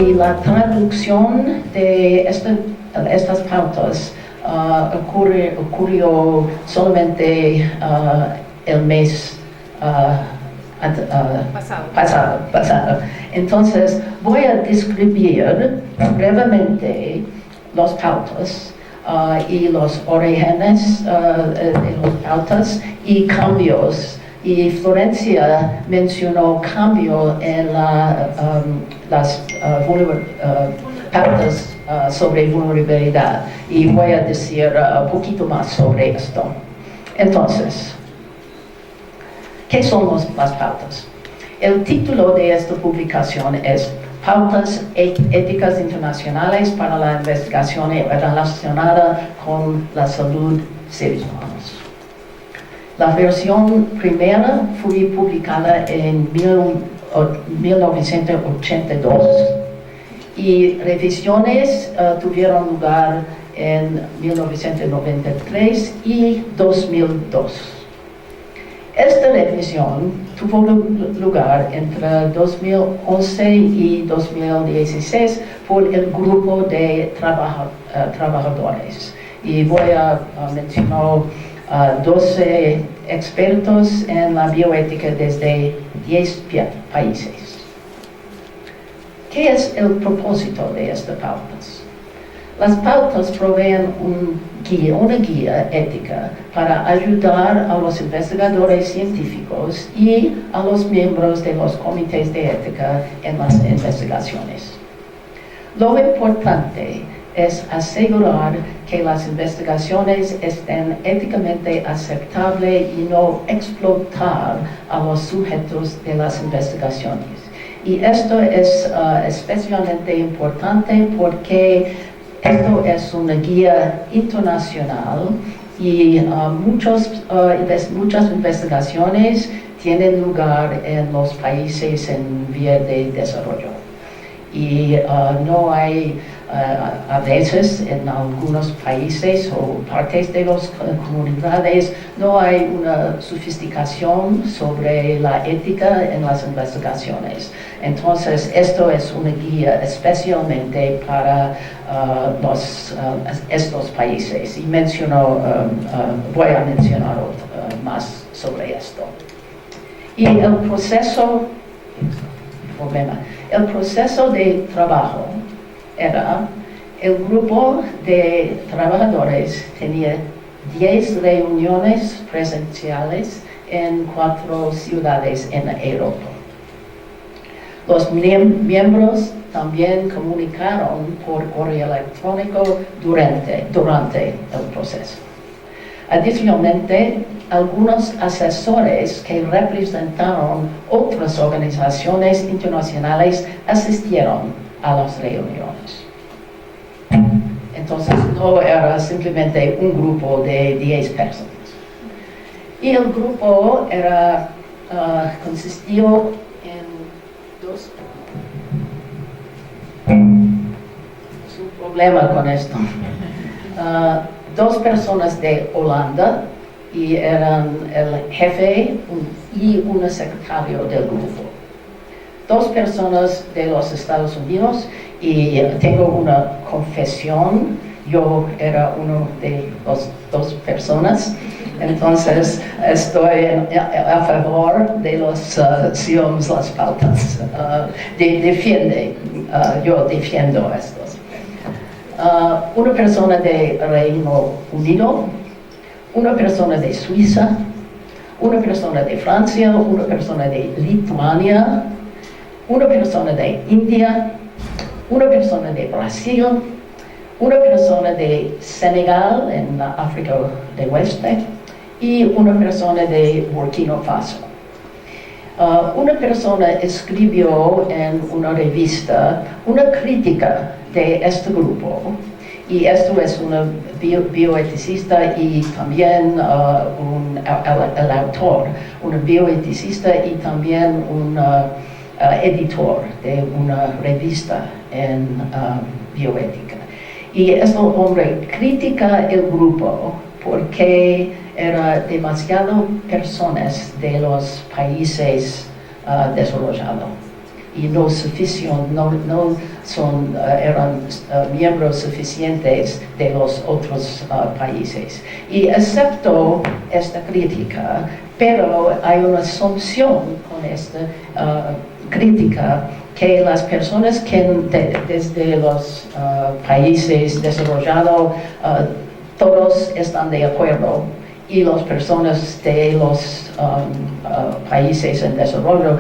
y la traducción de estas pautas ocurrió solamente el mes pasado. Entonces, voy a describir brevemente las pautas y los orígenes de las pautas y cambios. Y Florencia mencionó cambio en las pautas sobre vulnerabilidad, y voy a decir un poquito más sobre esto. Entonces, ¿qué son las pautas? El título de esta publicación es Pautas Éticas Internacionales para la Investigación Relacionada con la Salud de Seres Humanos. La versión primera fue publicada en 1982 y revisiones tuvieron lugar en 1993 y 2002. Esta revisión tuvo lugar entre 2011 y 2016 por el grupo de trabajadores. Y voy a mencionar 12 expertos en la bioética desde 10 países. ¿Qué es el propósito de estas pautas? Las pautas proveen una guía ética para ayudar a los investigadores científicos y a los miembros de los comités de ética en las investigaciones. Lo importante es asegurar que las investigaciones estén éticamente aceptables y no explotar a los sujetos de las investigaciones. Y esto es especialmente importante porque esto es una guía internacional y muchas investigaciones tienen lugar en los países en vía de desarrollo. Y no hay, a veces en algunos países o partes de las comunidades, no hay una sofisticación sobre la ética en las investigaciones. Entonces, esto es una guía especialmente para estos países. Y voy a mencionar más sobre esto. Y el proceso de trabajo era, el grupo de trabajadores tenía 10 reuniones presenciales en 4 ciudades en Europa. Los miembros también comunicaron por correo electrónico durante el proceso. Adicionalmente, algunos asesores que representaron otras organizaciones internacionales asistieron a las reuniones. Entonces, no era simplemente un grupo de 10 personas. Y el grupo consistía en dos... Es un problema con esto. 2 personas de Holanda, y eran el jefe y un secretario del grupo. 2 personas de los Estados Unidos, y tengo una confesión, yo era uno de las 2 personas, entonces estoy a favor de las pautas. Yo defiendo estos. Una persona de Reino Unido, una persona de Suiza, una persona de Francia, una persona de Lituania, una persona de India, una persona de Brasil, una persona de Senegal en África del Oeste y una persona de Burkina Faso. Una persona escribió en una revista una crítica de este grupo, y esto es una bioeticista y también el autor, una bioeticista y también un editor de una revista en bioética. Y este hombre critica el grupo porque era demasiado personas de los países desarrollados. y no eran miembros suficientes de los otros países. Y acepto esta crítica, pero hay una asunción con esta crítica que las personas que desde los países desarrollados todos están de acuerdo y las personas de los países en desarrollo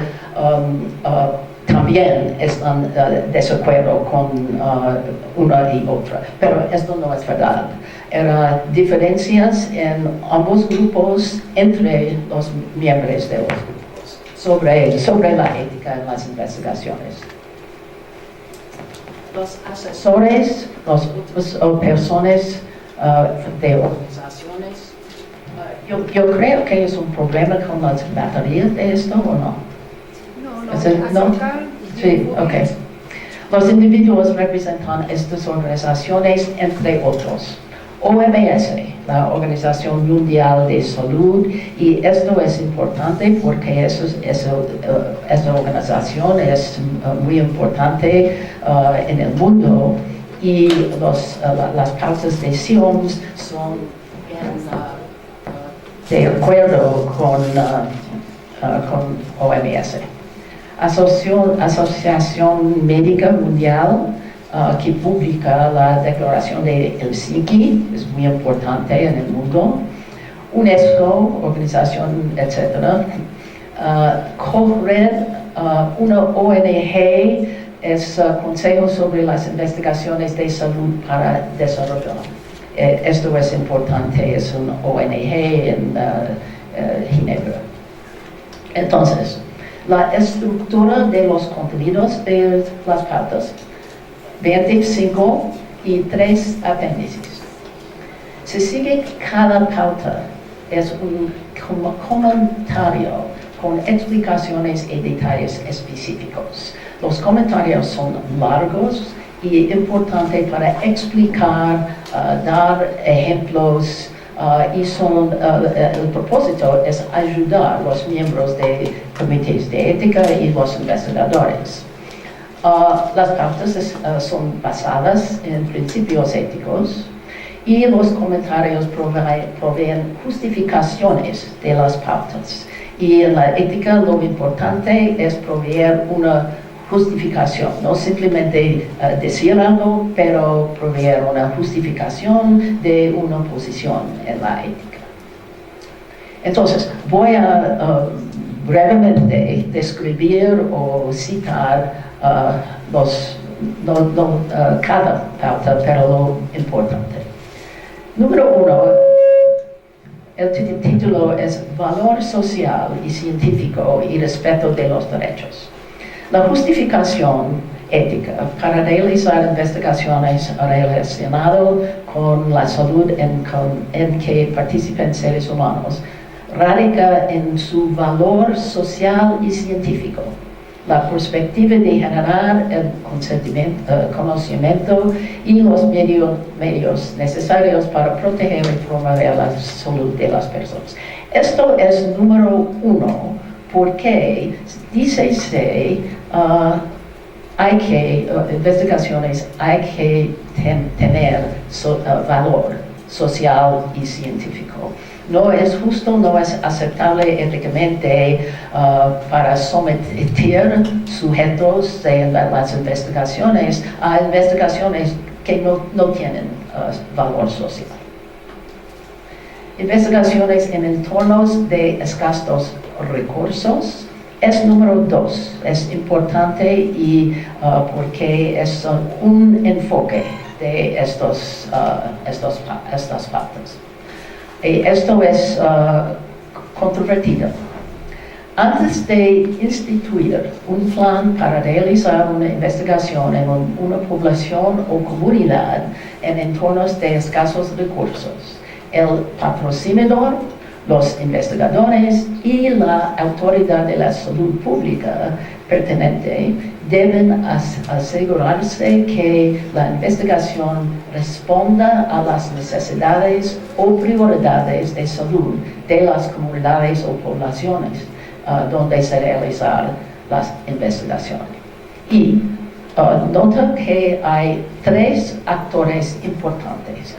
también están de desacuerdo con una y otra. Pero esto no es verdad. Eran diferencias en ambos grupos entre los miembros de los grupos sobre la ética en las investigaciones. Los asesores, las otras personas de organizaciones, yo creo que es un problema con las baterías de esto, ¿o no? ¿No? Sí, ok. Los individuos representan estas organizaciones, entre otros. OMS, la Organización Mundial de Salud, y esto es importante porque esa organización es muy importante en el mundo, y las pautas de CIOMS son de acuerdo con OMS. Asociación Médica Mundial, que publica la Declaración de Helsinki, es muy importante en el mundo. UNESCO, organización, etc. CORED, una ONG, es Consejo sobre las Investigaciones de Salud para Desarrollo. Esto es importante, es una ONG en Ginebra. Entonces, la estructura de los contenidos de las pautas, 25 y 3 apéndices. Se sigue que cada pauta es un comentario con explicaciones y detalles específicos. Los comentarios son largos y importantes para explicar, dar ejemplos, y el propósito es ayudar a los miembros de comités de ética y los investigadores. Las pautas son basadas en principios éticos y los comentarios proveen justificaciones de las pautas. Y en la ética lo importante es proveer una justificación, no simplemente decir algo, pero proveer una justificación de una posición en la ética. Entonces, voy a brevemente describir o citar cada pauta, pero lo importante. Número 1, el título es Valor Social y Científico y Respeto de los Derechos. La justificación ética para realizar investigaciones relacionadas con la salud en que participen seres humanos radica en su valor social y científico, la perspectiva de generar el conocimiento y los medios necesarios para proteger y promover la salud de las personas. Esto es número 1, porque dícese investigaciones hay que tener valor social y científico. No es justo, no es aceptable éticamente para someter sujetos de las investigaciones a investigaciones que no tienen valor social. Investigaciones en entornos de escasos recursos es número 2, es importante y porque es un enfoque de estas pautas. Esto es controvertido. Antes de instituir un plan para realizar una investigación en una población o comunidad en entornos de escasos recursos, el patrocinador, los investigadores y la autoridad de la salud pública pertinente deben asegurarse que la investigación responda a las necesidades o prioridades de salud de las comunidades o poblaciones donde se realizan las investigaciones. Y nota que hay tres actores importantes.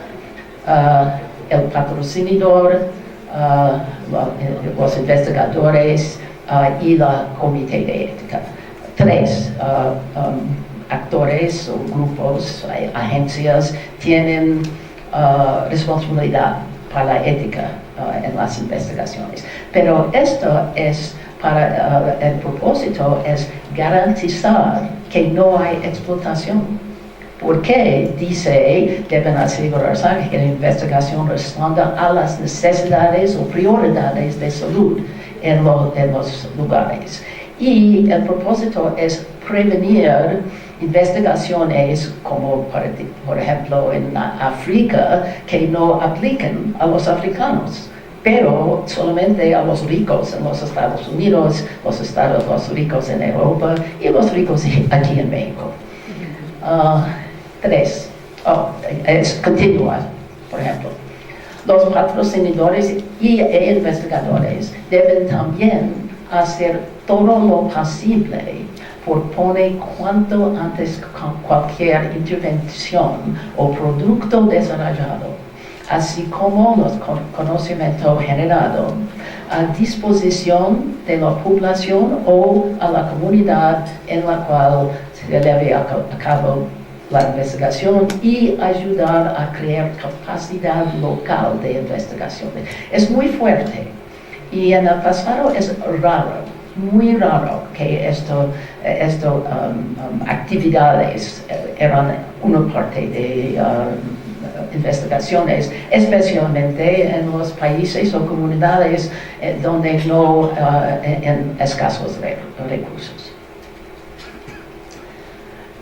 El patrocinador, los investigadores y la comité de ética. Tres actores o grupos, agencias, tienen responsabilidad para la ética en las investigaciones. Pero esto es para el propósito es garantizar que no hay explotación. Porque dice, deben asegurarse que la investigación responda a las necesidades o prioridades de salud en los lugares. Y el propósito es prevenir investigaciones como, por ejemplo, en África, que no apliquen a los africanos, pero solamente a los ricos en los Estados Unidos, los ricos en Europa y los ricos aquí en México. Es continuar, por ejemplo. Los patrocinadores y investigadores deben también hacer todo lo posible por poner cuanto antes cualquier intervención o producto desarrollado, así como los conocimientos generados, a disposición de la población o a la comunidad en la cual se lleve a cabo la investigación y ayudar a crear capacidad local de investigaciones. Es muy fuerte y en el pasado es raro, muy raro que actividades eran una parte de investigaciones, especialmente en los países o comunidades donde no en escasos recursos.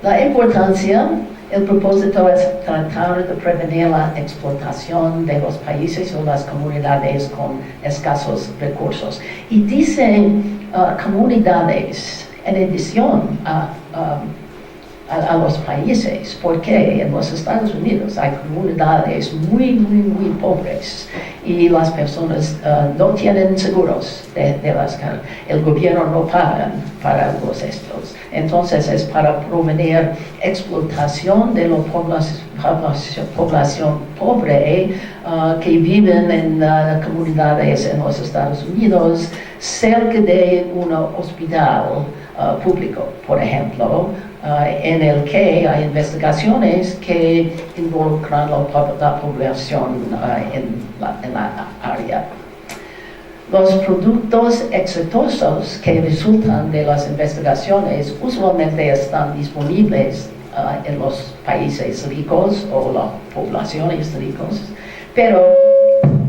La importancia, el propósito es tratar de prevenir la explotación de los países o las comunidades con escasos recursos. Y dicen comunidades en adición a los países, porque en los Estados Unidos hay comunidades muy pobres y las personas no tienen seguros de las que el gobierno no paga para los estos. Entonces es para prevenir explotación de la población pobre que viven en comunidades en los Estados Unidos cerca de un hospital público, por ejemplo, en el que hay investigaciones que involucran la población en la área. Los productos exitosos que resultan de las investigaciones usualmente están disponibles en los países ricos o las poblaciones ricas, pero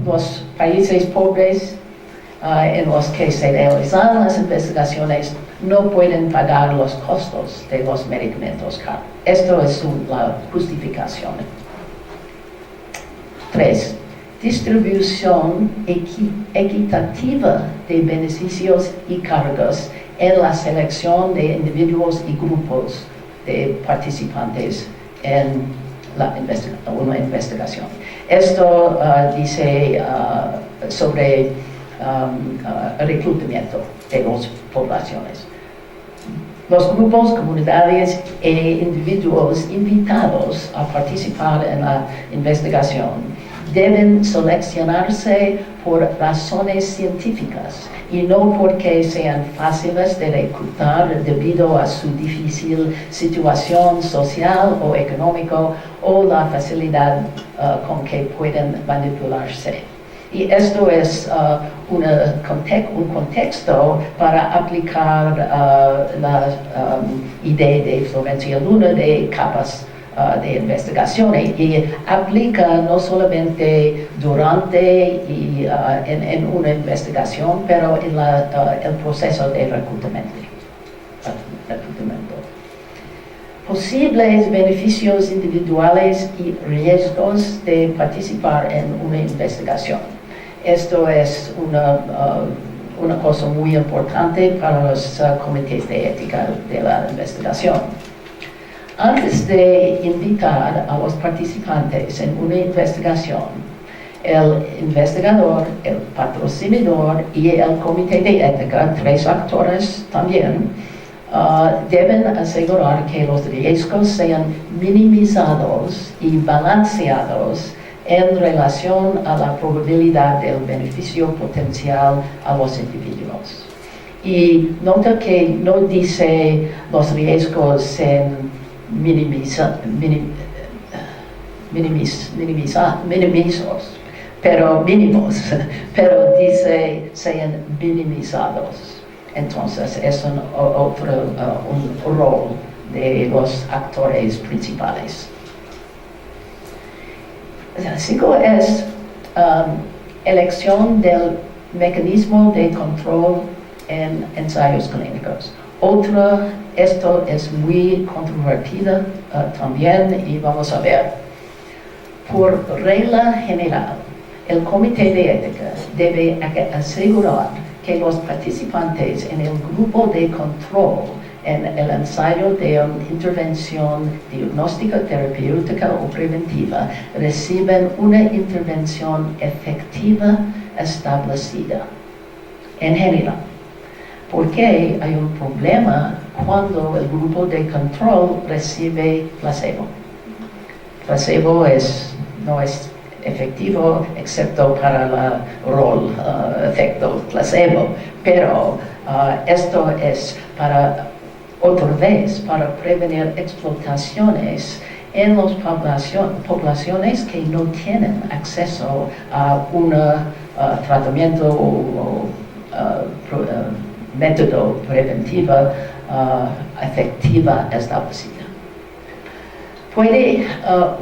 los países pobres en los que se realizan las investigaciones no pueden pagar los costos de los medicamentos caros. Esto es la justificación. 3. Distribución equitativa de beneficios y cargos en la selección de individuos y grupos de participantes en una investigación. Esto dice sobre el reclutamiento de las poblaciones. Los grupos, comunidades e individuos invitados a participar en la investigación deben seleccionarse por razones científicas y no porque sean fáciles de reclutar debido a su difícil situación social o económica o la facilidad con que pueden manipularse. Y esto es un contexto para aplicar la idea de Florencia Luna de capas de investigaciones y aplica no solamente durante y en una investigación, pero en el proceso de reclutamiento. Posibles beneficios individuales y riesgos de participar en una investigación. Esto es una cosa muy importante para los comités de ética de la investigación. Antes de invitar a los participantes en una investigación, el investigador, el patrocinador y el comité de ética, 3 actores también, deben asegurar que los riesgos sean minimizados y balanceados en relación a la probabilidad del beneficio potencial a los individuos. Y nota que no dice los riesgos sean minimizados, pero mínimos, pero dice sean minimizados. Entonces es un rol de los actores principales. El 5 es elección del mecanismo de control en ensayos clínicos. Esto es muy controvertido también y vamos a ver. Por regla general, el Comité de Ética debe asegurar que los participantes en el grupo de control en el ensayo de una intervención diagnóstica, terapéutica o preventiva reciben una intervención efectiva establecida en general. Porque hay un problema cuando el grupo de control recibe placebo. Placebo no es efectivo excepto para el efecto placebo, pero esto es otra vez para prevenir explotaciones en las poblaciones que no tienen acceso a un tratamiento o método preventivo efectiva establecida. Puede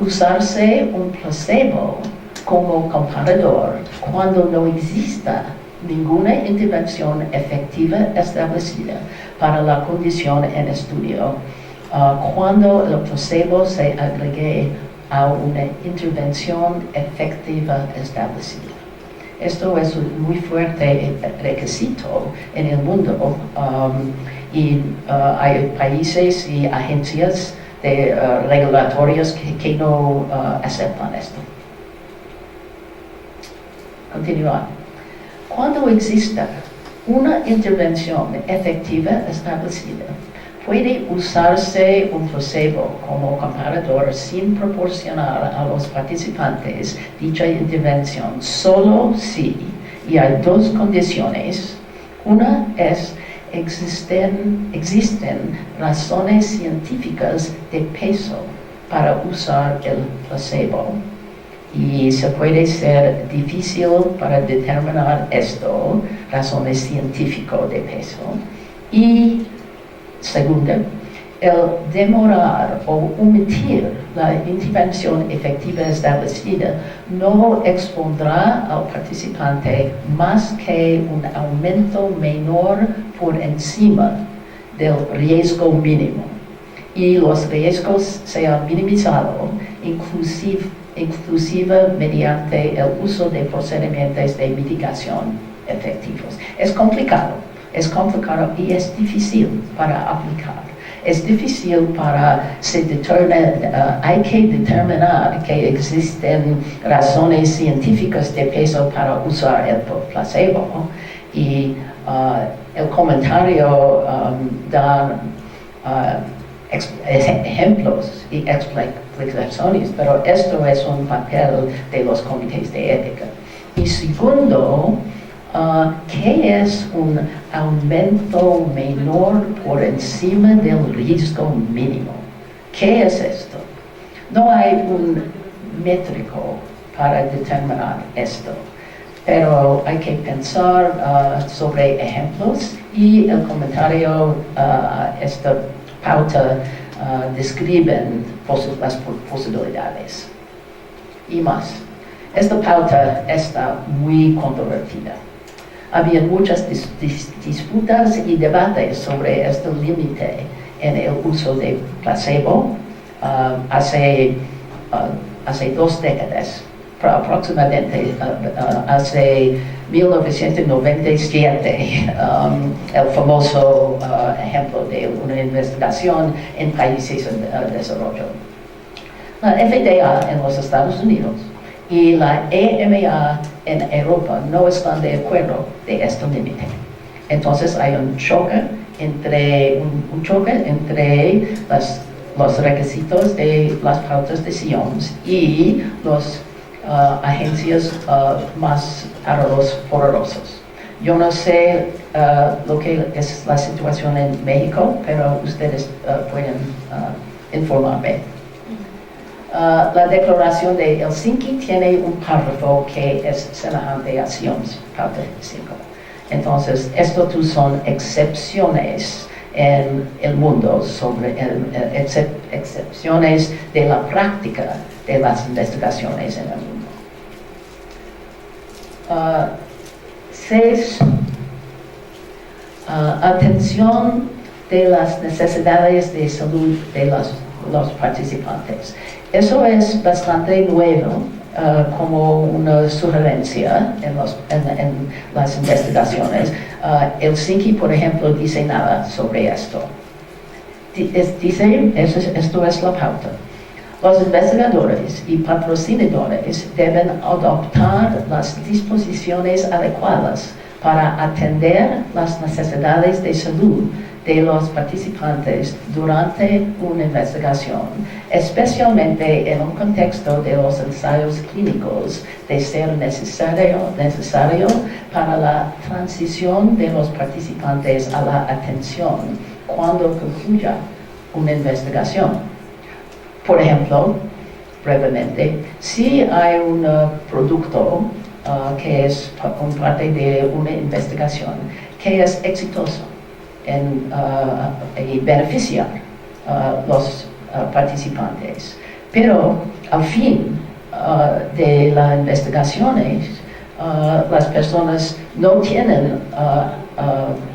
usarse un placebo como comparador cuando no exista ninguna intervención efectiva establecida para la condición en estudio, cuando el placebo se agregue a una intervención efectiva establecida. Esto es un muy fuerte requisito en el mundo y hay países y agencias regulatorias que no aceptan esto. Continuar. Cuando exista una intervención efectiva establecida, puede usarse un placebo como comparador sin proporcionar a los participantes dicha intervención solo si, y hay dos condiciones. Una es existen razones científicas de peso para usar el placebo. Y se puede ser difícil para determinar esto, razones científicas de peso. Y segunda, el demorar o omitir la intervención efectiva establecida no expondrá al participante más que un aumento menor por encima del riesgo mínimo. Y los riesgos sean minimizados, inclusive mediante el uso de procedimientos de mitigación efectivos. Es complicado y es difícil para aplicar. Es difícil hay que determinar que existen razones científicas de peso para usar el placebo y el comentario da ejemplos y explicaciones, pero esto es un papel de los comités de ética. Y segundo, ¿qué es un aumento menor por encima del riesgo mínimo? ¿Qué es esto? No hay un métrico para determinar esto, pero hay que pensar sobre ejemplos y el comentario, esta pauta, describen las posibilidades. Y más, esta pauta está muy controvertida. Había muchas disputas y debates sobre este límite en el uso de placebo hace 2 décadas, aproximadamente hace 1997, el famoso ejemplo de una investigación en países en desarrollo. La FDA en los Estados Unidos y la EMA en Europa no están de acuerdo de este límite. Entonces hay un choque entre los requisitos de las pautas de Sions y las agencias más poderosos. Yo no sé lo que es la situación en México, pero ustedes pueden informarme. La declaración de Helsinki tiene un párrafo que es semejante a Sions, parte 5. Entonces, estos son excepciones en el mundo sobre excepciones de la práctica de las investigaciones en el mundo. 6. Atención de las necesidades de salud de los participantes. Eso es bastante nuevo como una sugerencia en las investigaciones. Helsinki, por ejemplo, dice nada sobre esto. Dice, esto es la pauta. Los investigadores y patrocinadores deben adoptar las disposiciones adecuadas para atender las necesidades de salud de los participantes durante una investigación, especialmente en un contexto de los ensayos clínicos, de ser necesario para la transición de los participantes a la atención cuando concluya una investigación. Por ejemplo, brevemente, si hay un producto que es parte de una investigación que es exitoso y beneficiar los participantes, pero al fin de las investigaciones las personas no tienen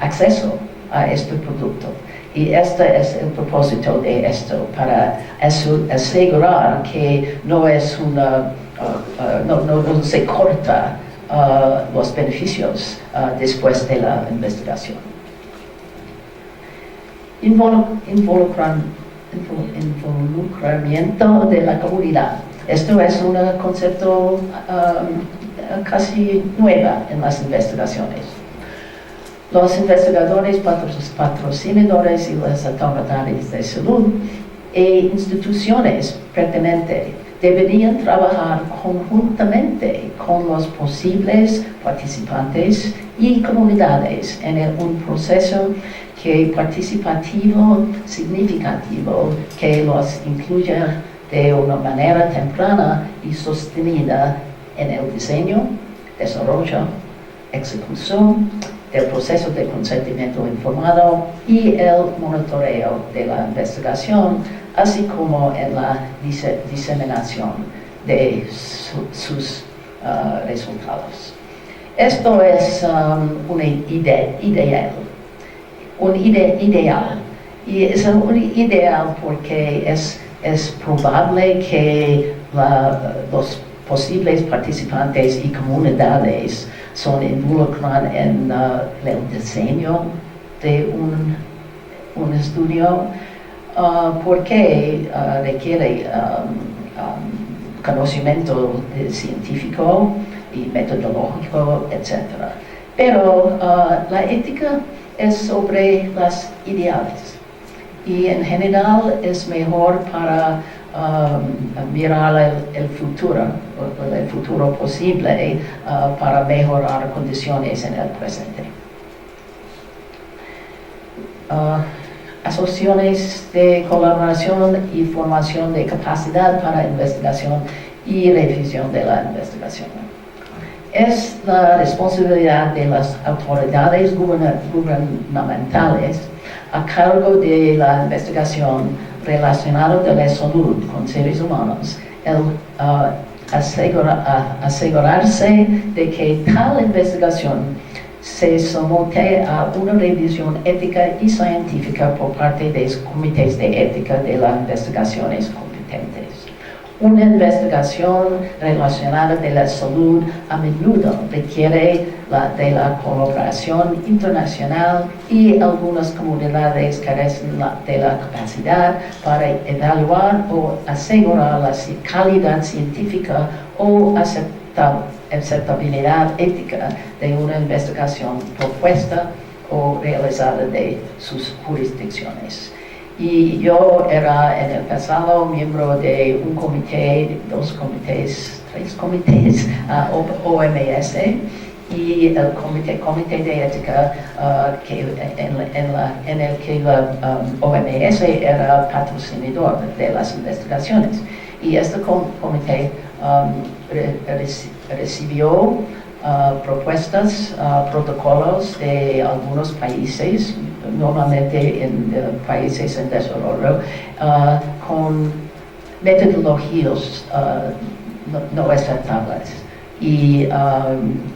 acceso a este producto. Y este es el propósito de esto, para asegurar que no se corta los beneficios después de la investigación. Involucramiento de la comunidad. Esto es un concepto casi nuevo en las investigaciones. Los investigadores, patrocinadores y las autoridades de salud e instituciones pertinentes deberían trabajar conjuntamente con los posibles participantes y comunidades en un proceso participativo significativo que los incluya de una manera temprana y sostenida en el diseño, desarrollo, ejecución del proceso de consentimiento informado y el monitoreo de la investigación, así como en la diseminación de sus resultados. Esto es un ideal. Y es un ideal porque es probable que los posibles participantes y comunidades son involucrados en el diseño de un estudio porque requiere conocimiento científico y metodológico, etc. Pero la ética es sobre las ideales y en general es mejor para mirar el futuro posible para mejorar condiciones en el presente. Asociaciones de colaboración y formación de capacidad para investigación y revisión de la investigación. Es la responsabilidad de las autoridades gubernamentales a cargo de la investigación relacionada de la salud con seres humanos, asegurarse de que tal investigación se somete a una revisión ética y científica por parte de los comités de ética de las investigaciones competentes. Una investigación relacionada de la salud a menudo requiere de la colaboración internacional y algunas comunidades carecen de la capacidad para evaluar o asegurar la calidad científica o aceptabilidad ética de una investigación propuesta o realizada de sus jurisdicciones. Y yo era en el pasado miembro de un comité, dos comités, tres comités, OMS, y el comité de ética en el que la OMS era patrocinador de las investigaciones. Y este comité recibió propuestas, protocolos de algunos países, normalmente en países en desarrollo, con metodologías no aceptables y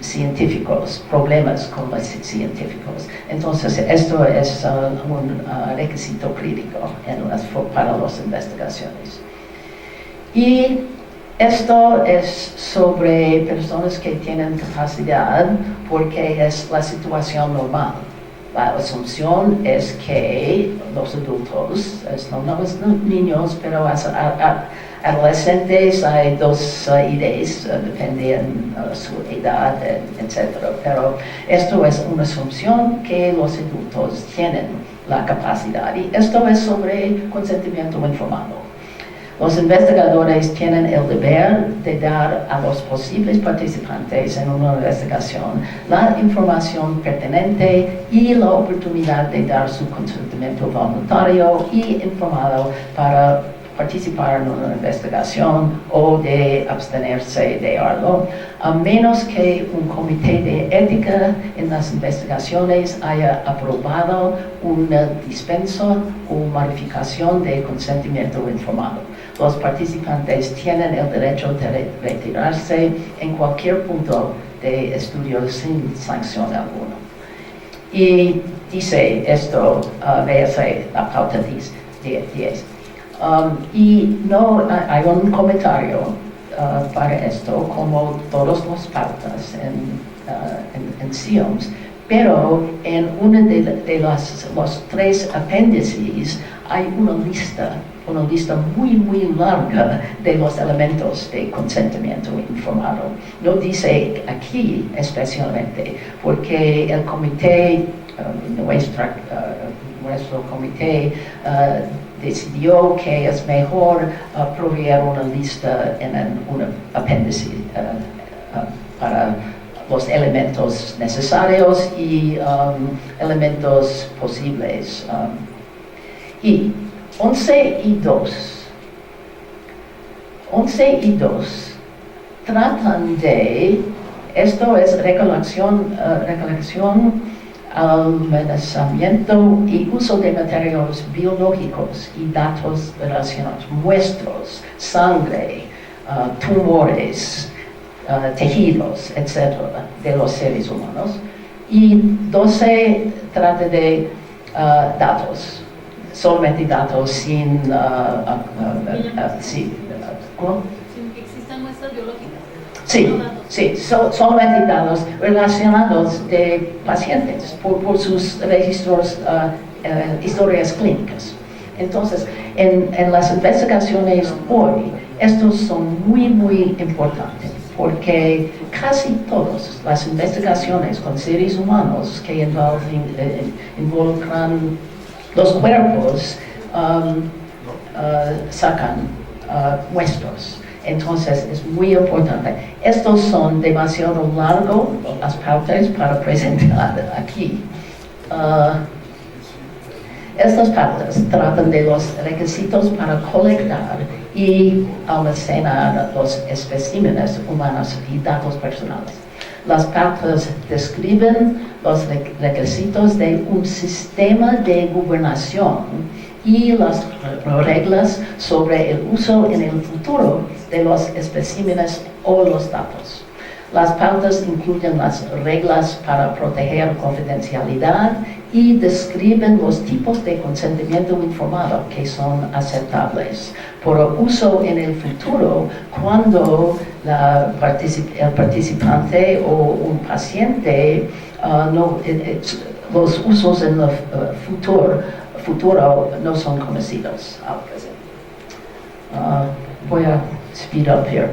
científicos, problemas con los científicos. Entonces, esto es un requisito crítico para las investigaciones. Y esto es sobre personas que tienen capacidad porque es la situación normal. La asunción es que los adultos, no los niños, pero adolescentes, hay dos ideas, dependen de su edad, etc. Pero esto es una asunción que los adultos tienen la capacidad. Y esto es sobre consentimiento informado. Los investigadores tienen el deber de dar a los posibles participantes en una investigación la información pertinente y la oportunidad de dar su consentimiento voluntario y informado para participar en una investigación o de abstenerse de hacerlo, a menos que un comité de ética en las investigaciones haya aprobado una dispensa o modificación de consentimiento informado. Los participantes tienen el derecho de retirarse en cualquier punto de estudio sin sanción alguna. Y dice esto, véase la pauta 10. Y no hay un comentario para esto, como todas las pautas en CIOMS, pero en una de los tres apéndices hay una lista muy larga de los elementos de consentimiento informado. No dice aquí especialmente, porque el comité, nuestro comité, decidió que es mejor proveer una lista en un apéndice para los elementos necesarios y elementos posibles. Y 11 y 2 tratan de, esto es recolección, almacenamiento y uso de materiales biológicos y datos relacionados, muestras, sangre, tumores, tejidos, etc., de los seres humanos. Y 12 trata de datos, solamente datos sin ¿cómo? Sin que existan muestras biológicas. Sí, solamente datos relacionados de pacientes por sus registros, historias clínicas. Entonces, en las investigaciones hoy, estos son muy importantes, porque casi todas las investigaciones con seres humanos que involucran los cuerpos sacan muestras. Entonces es muy importante. Estos son demasiado largos, las pautas, para presentar aquí. Estas pautas tratan de los requisitos para colectar y almacenar los especímenes humanos y datos personales. Las pautas describen los requisitos de un sistema de gobernación y las reglas sobre el uso en el futuro de los especímenes o los datos. Las pautas incluyen las reglas para proteger confidencialidad y describen los tipos de consentimiento informado que son aceptables por uso en el futuro cuando el participante o un paciente los usos en el futuro no son conocidos al presente. Voy a speed up here.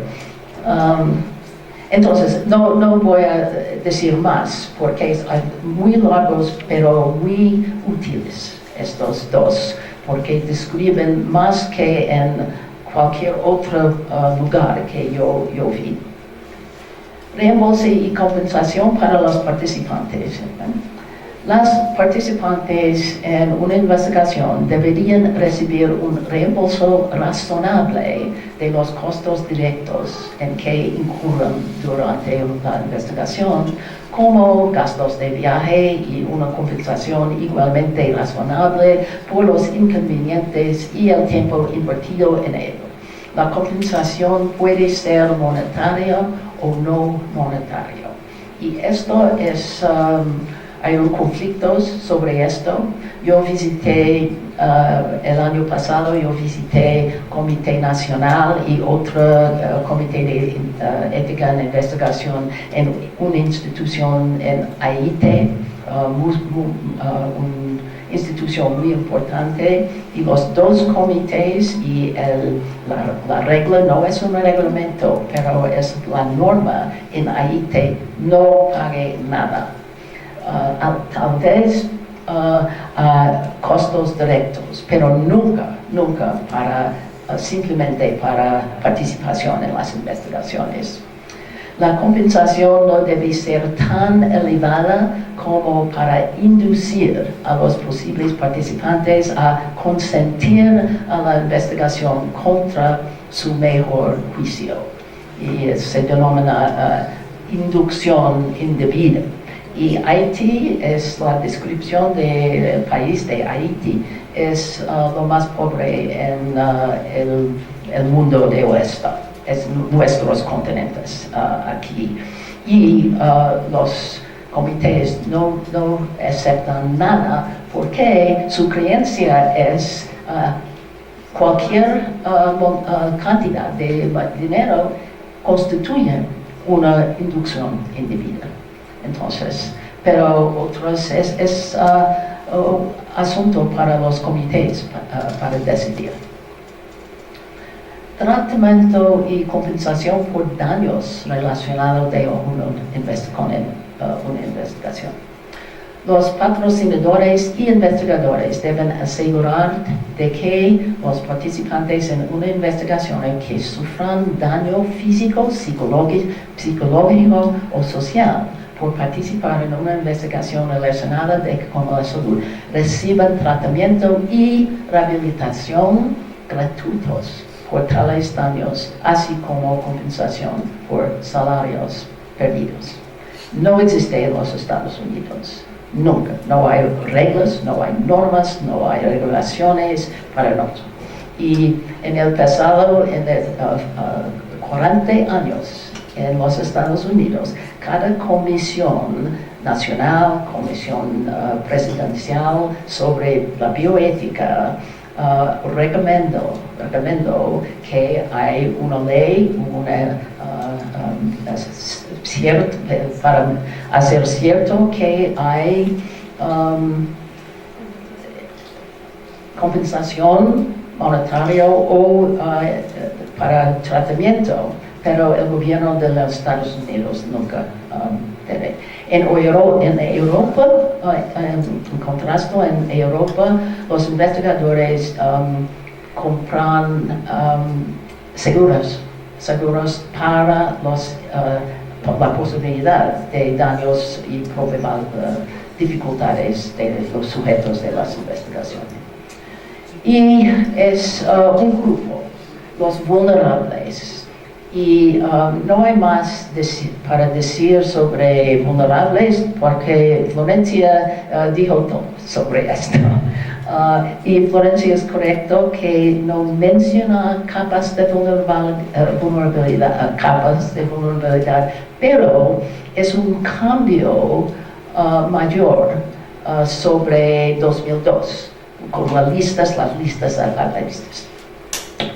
Entonces, no voy a decir más porque son muy largos pero muy útiles estos dos, porque describen más que en cualquier otro lugar que yo vi. Reembolso y compensación para los participantes. Las participantes en una investigación deberían recibir un reembolso razonable de los costos directos en que incurren durante la investigación, como gastos de viaje y una compensación igualmente razonable por los inconvenientes y el tiempo invertido en ello. La compensación puede ser monetaria o no monetaria. Y esto es... hay un conflicto sobre esto. Yo visité el año pasado, yo visité Comité Nacional y otro Comité de Ética en Investigación en una institución en Haití, una institución muy importante, y los dos comités y la regla no es un reglamento, pero es la norma en Haití, no pague nada. Tal vez costos directos, pero nunca simplemente para participación en las investigaciones. La compensación no debe ser tan elevada como para inducir a los posibles participantes a consentir a la investigación contra su mejor juicio. Y se denomina inducción indebida. Y Haití es la descripción del país de Haití, es lo más pobre en el mundo de oeste, es nuestros continentes aquí. Y los comités no aceptan nada porque su creencia es cualquier cantidad de dinero constituye una inducción indebida. Entonces, pero otros es asunto para los comités para decidir. Tratamiento y compensación por daños relacionados con una investigación. Los patrocinadores y investigadores deben asegurar de que los participantes en una investigación que sufran daño físico, psicológico o social por participar en una investigación relacionada con la salud, reciban tratamiento y rehabilitación gratuitos por tales daños, así como compensación por salarios perdidos. No existe en los Estados Unidos, nunca. No hay reglas, no hay normas, no hay regulaciones para nosotros. Y en el pasado, en 40 años, en los Estados Unidos, cada comisión nacional, comisión presidencial sobre la bioética, recomendó que hay una ley, para hacer cierto que hay compensación monetaria o para tratamiento, pero el gobierno de los Estados Unidos nunca debe. En Europa, en contraste, en Europa, los investigadores compran seguros para la posibilidad de daños y dificultades de los sujetos de las investigaciones. Y es un grupo, los vulnerables. Y no hay más para decir sobre vulnerables porque Florencia dijo todo sobre esto. Y Florencia es correcto que no menciona capas de vulnerabilidad, pero es un cambio mayor sobre 2002, con las listas.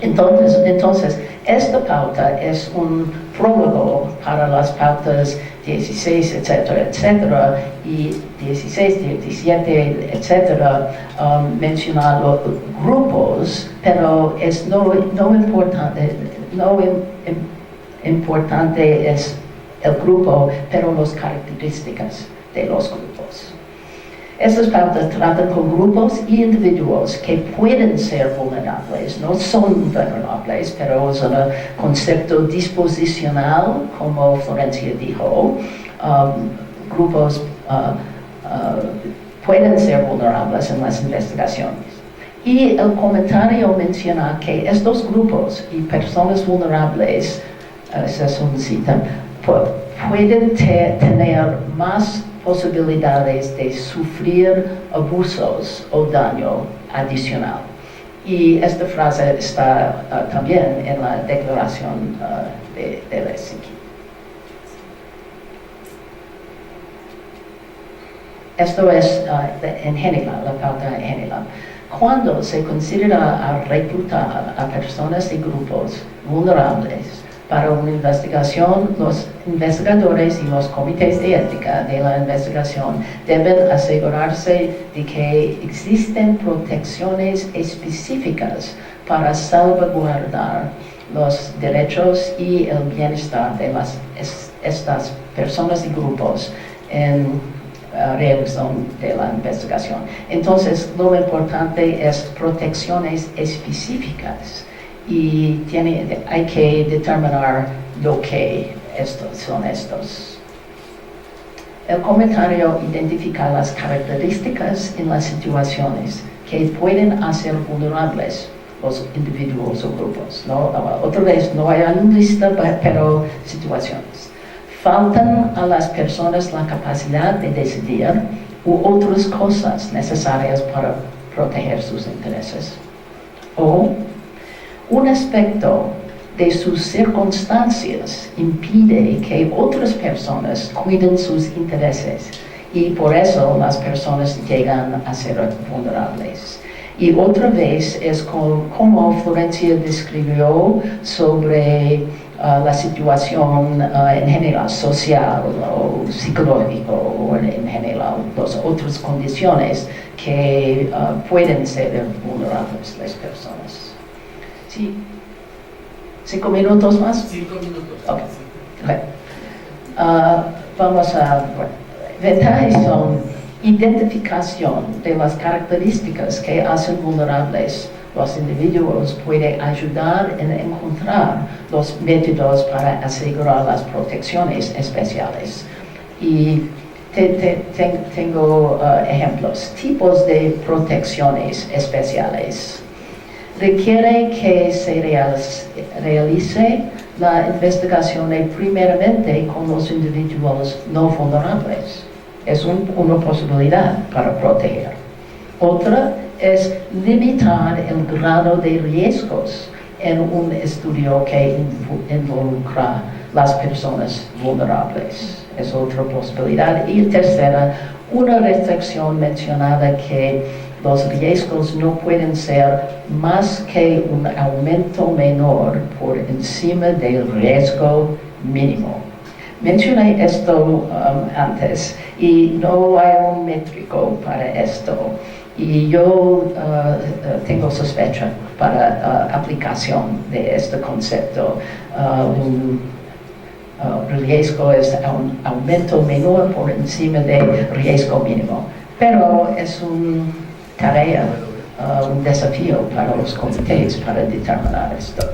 Entonces, esta pauta es un prólogo para las pautas 16, etcétera, y 16, 17, etcétera, mencionar los grupos, pero es no importante es el grupo, pero las características de los grupos. Estas pautas tratan con grupos y individuos que pueden ser vulnerables, no son vulnerables, pero es un concepto disposicional, como Florencia dijo. Grupos pueden ser vulnerables en las investigaciones. Y el comentario menciona que estos grupos y personas vulnerables, esa es una cita, pueden tener más posibilidades de sufrir abusos o daño adicional. Y esta frase está también en la Declaración de Helsinki. Esto es en general, la pauta en general. Cuando se considera reclutar a personas y grupos vulnerables para una investigación, los investigadores y los comités de ética de la investigación deben asegurarse de que existen protecciones específicas para salvaguardar los derechos y el bienestar de estas personas y grupos en realización de la investigación. Entonces, lo importante es protecciones específicas y hay que determinar lo que son estos. El comentario identifica las características en las situaciones que pueden hacer vulnerables los individuos o grupos. ¿No? Otra vez, no hay una lista, pero situaciones. Faltan a las personas la capacidad de decidir u otras cosas necesarias para proteger sus intereses. O un aspecto de sus circunstancias impide que otras personas cuiden sus intereses y por eso las personas llegan a ser vulnerables. Y otra vez es como Florencia describió sobre la situación en general social o psicológico o en general las otras condiciones que pueden ser vulnerables las personas. ¿Sí? 5 minutos más? 5 minutos. Okay. Vamos a... Ventajas son identificación de las características que hacen vulnerables los individuos, puede ayudar en encontrar los métodos para asegurar las protecciones especiales. Y tengo ejemplos. Tipos de protecciones especiales. Requiere que se realice la investigación primeramente con los individuos no vulnerables. Es una posibilidad para proteger. Otra es limitar el grado de riesgos en un estudio que involucra las personas vulnerables. Es otra posibilidad. Y tercera, una restricción mencionada que los riesgos no pueden ser más que un aumento menor por encima del riesgo mínimo. Mencioné esto antes y no hay un métrico para esto. Y yo tengo sospecha para aplicación de este concepto. Un riesgo es un aumento menor por encima del riesgo mínimo. Pero es una tarea, un desafío para los comités para determinar esto.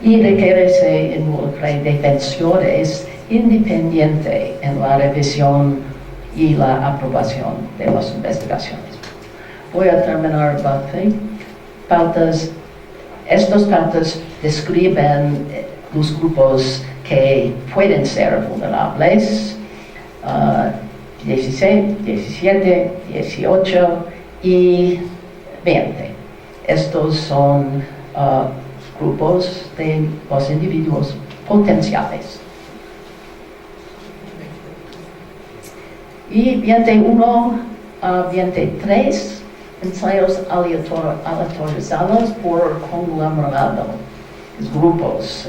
Y requiere se involucrar defensores independientes en la revisión y la aprobación de las investigaciones. Voy a terminar, pautas. Estas pautas describen los grupos que pueden ser vulnerables, 16, 17, 18 y 20. Estos son grupos de los individuos potenciales. Y 21 a 23 ensayos aleatorizados por conglomerado, grupos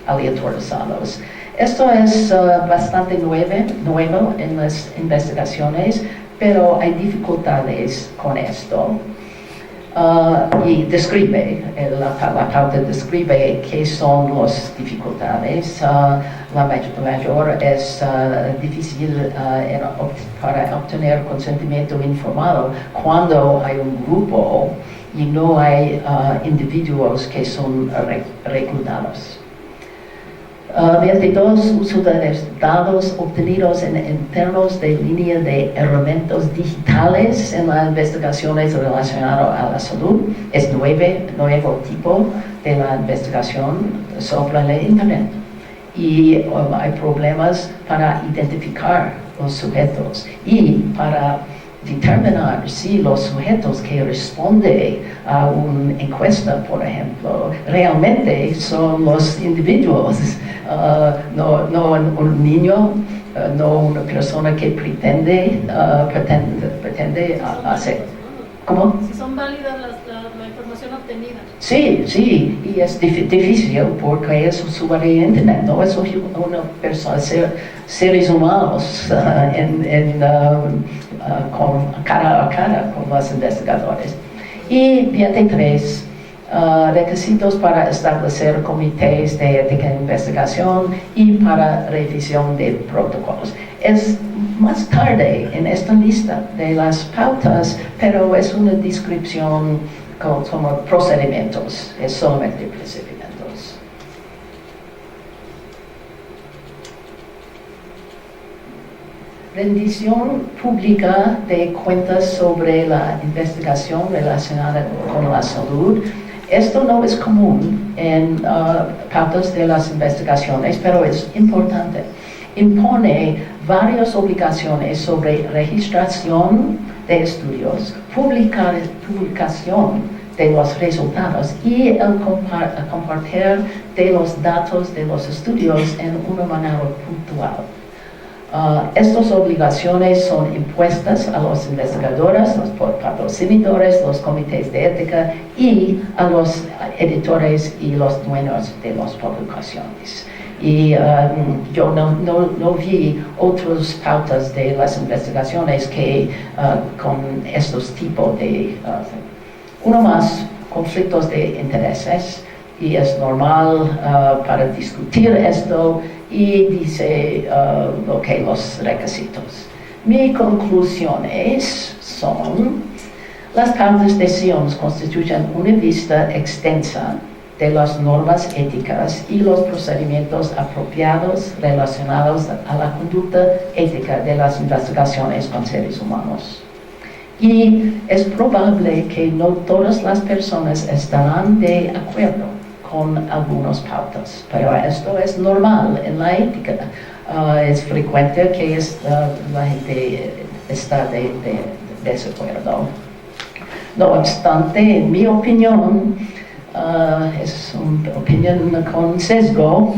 aleatorizados. Esto es bastante nuevo en las investigaciones, pero hay dificultades con esto. y describe, la pauta describe qué son las dificultades. La mayor es difícil para obtener consentimiento informado cuando hay un grupo y no hay individuos que son reclutados. 22 uso de datos obtenidos en términos de línea de herramientas digitales en las investigaciones relacionadas a la salud. Es nuevo tipo de la investigación sobre la Internet. Y hay problemas para identificar los sujetos y para determinar si los sujetos que responden a una encuesta, por ejemplo, realmente son los individuos, no un niño, no una persona que pretende hacer. ¿Cómo? Si son válidas la información obtenida. Sí, y es difícil porque es sobre Internet, no es una persona, seres humanos con cara a cara con los investigadores. Y 23, requisitos para establecer comités de ética de investigación y para revisión de protocolos. Es más tarde en esta lista de las pautas, pero es una descripción como procedimientos, es solamente procedimientos. Rendición pública de cuentas sobre la investigación relacionada con la salud. Esto no es común en pautas de las investigaciones, pero es importante. Impone varias obligaciones sobre registración de estudios, publicación de los resultados y el compartir de los datos de los estudios en una manera puntual. Estas obligaciones son impuestas a los investigadores, los patrocinadores, los comités de ética y a los editores y los dueños de las publicaciones. Y yo no vi otras pautas de las investigaciones que con estos tipos de... uno más, conflictos de intereses, y es normal para discutir esto, y dice los requisitos. Mis conclusiones son: las pautas de SIOMS constituyen una vista extensa de las normas éticas y los procedimientos apropiados relacionados a la conducta ética de las investigaciones con seres humanos. Y es probable que no todas las personas estarán de acuerdo con algunas pautas, pero esto es normal en la ética. Es frecuente que la gente está de desacuerdo. No obstante, en mi opinión, es una opinión con sesgo,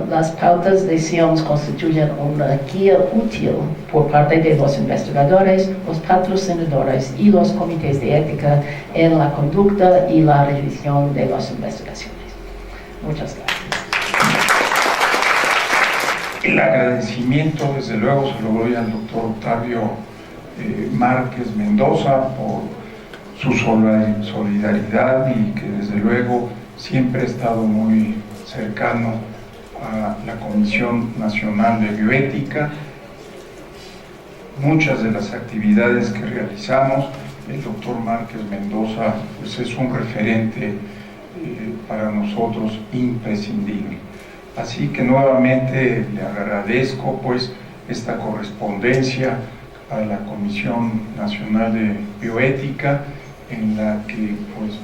las pautas de SIOMS constituyen una guía útil por parte de los investigadores, los patrocinadores y los comités de ética en la conducta y la revisión de las investigaciones. Muchas gracias. El agradecimiento, desde luego, se lo doy al doctor Octavio Márquez Mendoza por su solidaridad y que desde luego siempre ha estado muy cercano a la Comisión Nacional de Bioética. Muchas de las actividades que realizamos, el doctor Márquez Mendoza pues es un referente para nosotros imprescindible. Así que nuevamente le agradezco pues esta correspondencia a la Comisión Nacional de Bioética, en la que pues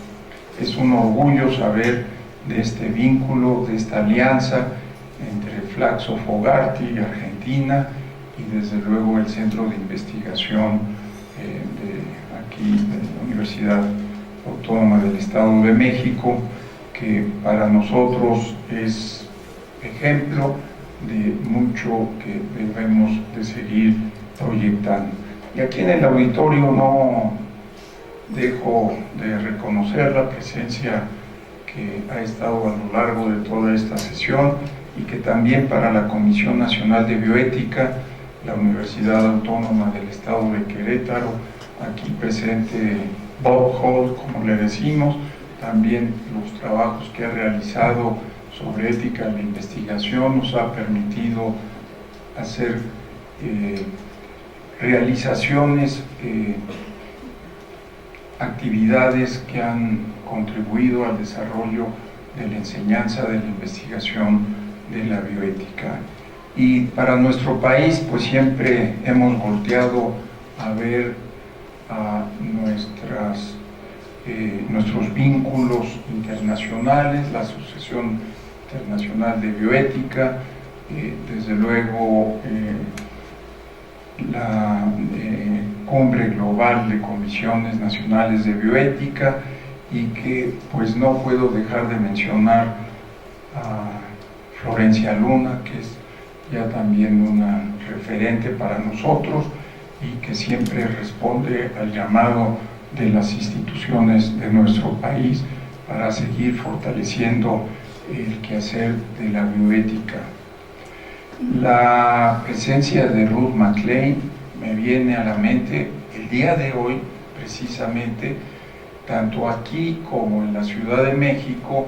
es un orgullo saber de este vínculo, de esta alianza entre Flaxo Fogarty, Argentina, y desde luego el Centro de Investigación de la Universidad Autónoma del Estado de México, que para nosotros es ejemplo de mucho que debemos de seguir proyectando. Y aquí en el auditorio no dejo de reconocer la presencia que ha estado a lo largo de toda esta sesión, y que también para la Comisión Nacional de Bioética, la Universidad Autónoma del Estado de Querétaro, aquí presente Bob Hall, como le decimos, también los trabajos que ha realizado sobre ética en la investigación nos ha permitido hacer realizaciones, actividades que han contribuido al desarrollo de la enseñanza de la investigación de la bioética. Y para nuestro país, pues siempre hemos volteado a ver a nuestros vínculos internacionales, la Asociación Internacional de Bioética, desde luego la Cumbre Global de Comisiones Nacionales de Bioética, y que pues no puedo dejar de mencionar a Florencia Luna, que es ya también una referente para nosotros y que siempre responde al llamado de las instituciones de nuestro país para seguir fortaleciendo el quehacer de la bioética. La presencia de Ruth MacLean me viene a la mente el día de hoy, precisamente, tanto aquí como en la Ciudad de México.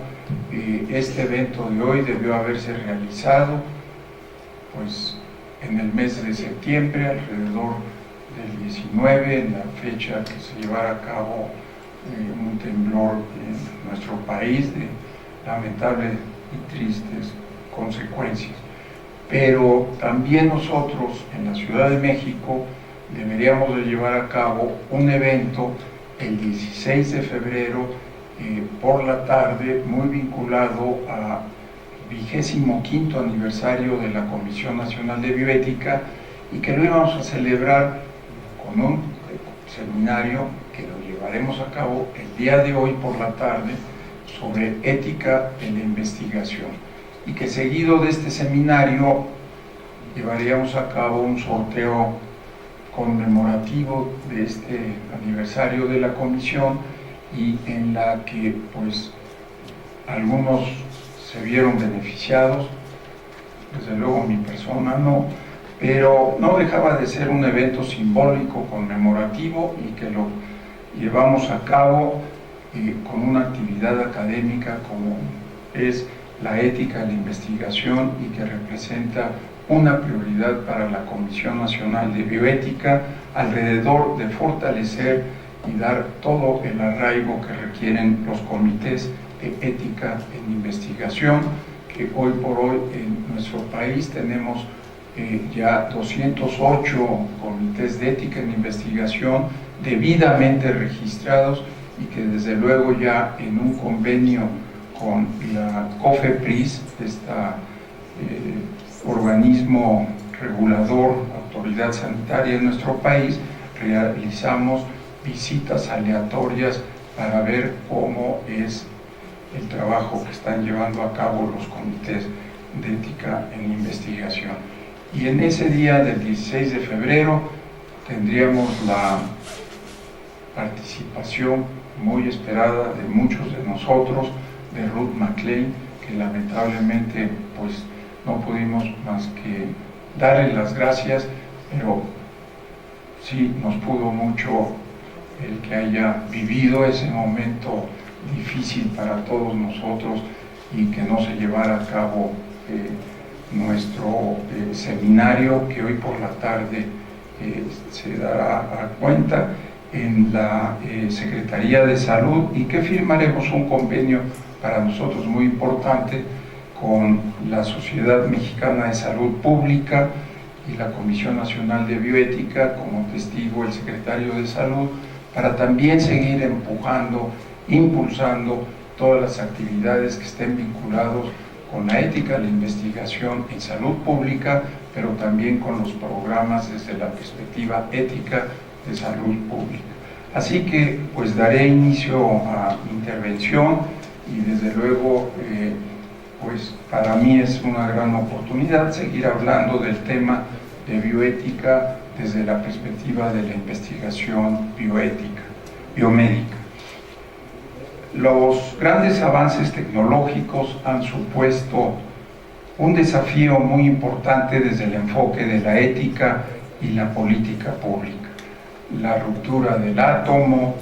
Este evento de hoy debió haberse realizado pues en el mes de septiembre, alrededor del 19, en la fecha que se llevara a cabo un temblor en nuestro país de lamentables y tristes consecuencias. Pero también nosotros en la Ciudad de México deberíamos de llevar a cabo un evento el 16 de febrero por la tarde, muy vinculado a 25º aniversario de la Comisión Nacional de Bioética, y que lo íbamos a celebrar con un seminario que lo llevaremos a cabo el día de hoy por la tarde sobre ética en la investigación, y que seguido de este seminario llevaríamos a cabo un sorteo conmemorativo de este aniversario de la comisión, y en la que pues algunos se vieron beneficiados, desde luego mi persona no, pero no dejaba de ser un evento simbólico, conmemorativo, y que lo llevamos a cabo con una actividad académica como es la ética de la investigación, y que representa una prioridad para la Comisión Nacional de Bioética alrededor de fortalecer y dar todo el arraigo que requieren los comités de ética en investigación, que hoy por hoy en nuestro país tenemos ya 208 comités de ética en investigación debidamente registrados, y que desde luego ya en un convenio con la COFEPRIS, organismo regulador, autoridad sanitaria en nuestro país, realizamos visitas aleatorias para ver cómo es el trabajo que están llevando a cabo los comités de ética en investigación. Y en ese día del 16 de febrero tendríamos la participación muy esperada de muchos de nosotros, de Ruth MacLean, que lamentablemente pues no pudimos más que darle las gracias, pero sí nos pudo mucho el que haya vivido ese momento difícil para todos nosotros y que no se llevara a cabo nuestro seminario, que hoy por la tarde se dará a cuenta en la Secretaría de Salud, y que firmaremos un convenio para nosotros muy importante con la Sociedad Mexicana de Salud Pública y la Comisión Nacional de Bioética, como testigo el secretario de Salud, para también seguir empujando, impulsando todas las actividades que estén vinculados con la ética, la investigación en salud pública, pero también con los programas desde la perspectiva ética de salud pública. Así que pues daré inicio a mi intervención, y desde luego pues para mí es una gran oportunidad seguir hablando del tema de bioética desde la perspectiva de la investigación biomédica. Los grandes avances tecnológicos han supuesto un desafío muy importante desde el enfoque de la ética y la política pública. La ruptura del átomo,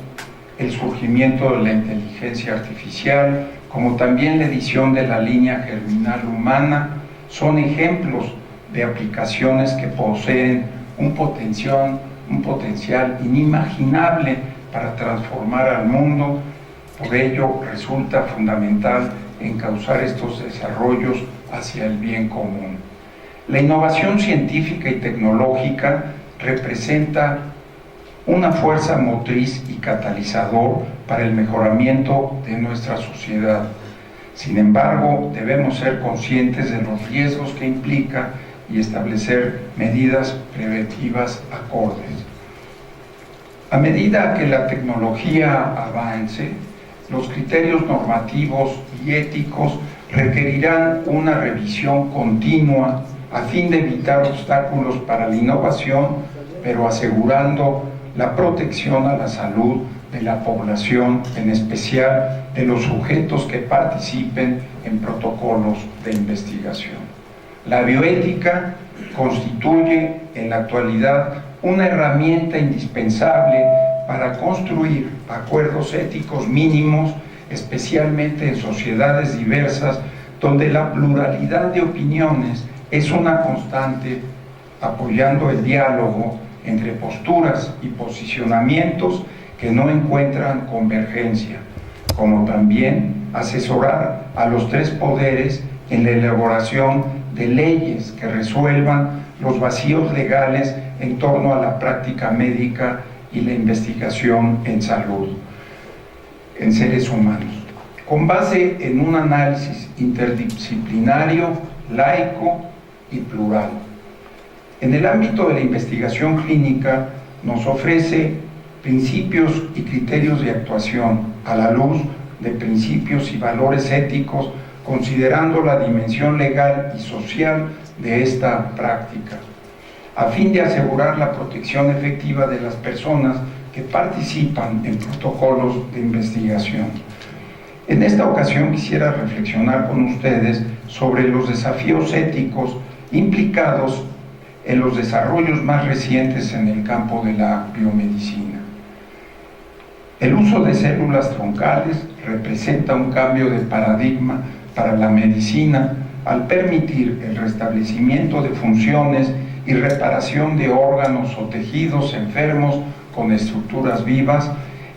el surgimiento de la inteligencia artificial, como también la edición de la línea germinal humana, son ejemplos de aplicaciones que poseen un potencial inimaginable para transformar al mundo. Por ello resulta fundamental encauzar estos desarrollos hacia el bien común. La innovación científica y tecnológica representa una fuerza motriz y catalizador para el mejoramiento de nuestra sociedad. Sin embargo, debemos ser conscientes de los riesgos que implica y establecer medidas preventivas acordes. A medida que la tecnología avance, los criterios normativos y éticos requerirán una revisión continua a fin de evitar obstáculos para la innovación, pero asegurando la protección a la salud de la población, en especial de los sujetos que participen en protocolos de investigación. La bioética constituye en la actualidad una herramienta indispensable para construir acuerdos éticos mínimos, especialmente en sociedades diversas, donde la pluralidad de opiniones es una constante, apoyando el diálogo entre posturas y posicionamientos que no encuentran convergencia, como también asesorar a los tres poderes en la elaboración de leyes que resuelvan los vacíos legales en torno a la práctica médica y la investigación en salud, en seres humanos, con base en un análisis interdisciplinario, laico y plural. En el ámbito de la investigación clínica nos ofrece principios y criterios de actuación a la luz de principios y valores éticos, considerando la dimensión legal y social de esta práctica, a fin de asegurar la protección efectiva de las personas que participan en protocolos de investigación. En esta ocasión quisiera reflexionar con ustedes sobre los desafíos éticos implicados en los desarrollos más recientes en el campo de la biomedicina. El uso de células troncales representa un cambio de paradigma para la medicina al permitir el restablecimiento de funciones y reparación de órganos o tejidos enfermos con estructuras vivas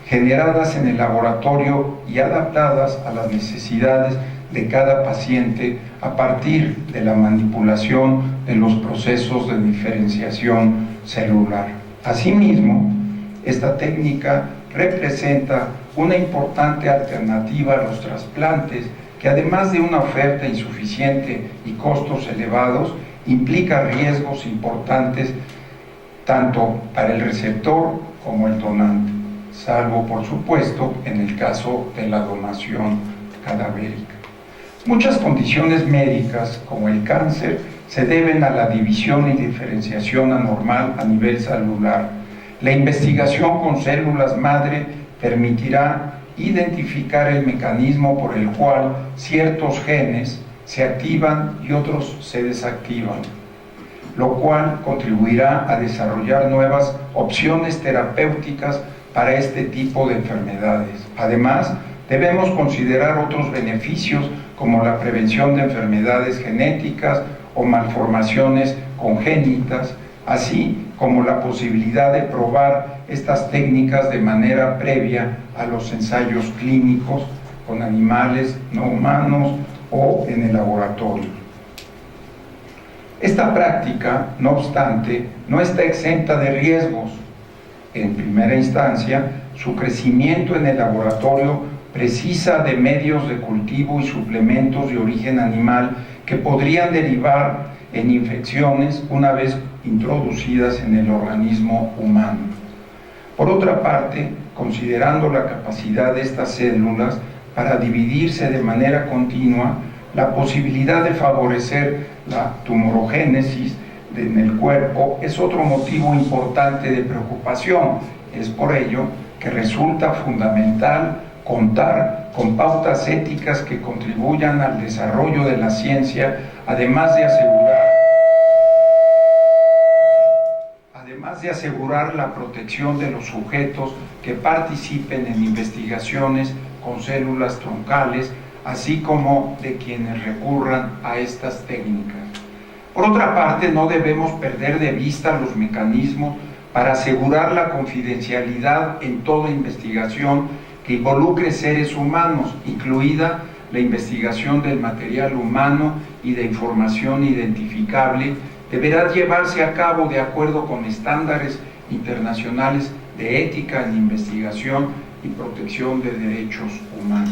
generadas en el laboratorio y adaptadas a las necesidades de cada paciente a partir de la manipulación de los procesos de diferenciación celular. Asimismo, esta técnica representa una importante alternativa a los trasplantes que, además de una oferta insuficiente y costos elevados, implica riesgos importantes tanto para el receptor como el donante, salvo por supuesto en el caso de la donación cadavérica. Muchas condiciones médicas, como el cáncer, se deben a la división y diferenciación anormal a nivel celular. La investigación con células madre permitirá identificar el mecanismo por el cual ciertos genes se activan y otros se desactivan, lo cual contribuirá a desarrollar nuevas opciones terapéuticas para este tipo de enfermedades. Además, debemos considerar otros beneficios como la prevención de enfermedades genéticas o malformaciones congénitas, así como la posibilidad de probar estas técnicas de manera previa a los ensayos clínicos con animales no humanos o en el laboratorio. Esta práctica, no obstante, no está exenta de riesgos. En primera instancia, su crecimiento en el laboratorio precisa de medios de cultivo y suplementos de origen animal que podrían derivar en infecciones una vez introducidas en el organismo humano. Por otra parte, considerando la capacidad de estas células para dividirse de manera continua, la posibilidad de favorecer la tumorogénesis en el cuerpo es otro motivo importante de preocupación. Es por ello que resulta fundamental contar con pautas éticas que contribuyan al desarrollo de la ciencia, además de de asegurar la protección de los sujetos que participen en investigaciones con células troncales, así como de quienes recurran a estas técnicas. Por otra parte, no debemos perder de vista los mecanismos para asegurar la confidencialidad en toda investigación que involucre seres humanos, incluida la investigación del material humano y de información identificable, deberá llevarse a cabo de acuerdo con estándares internacionales de ética en investigación y protección de derechos humanos.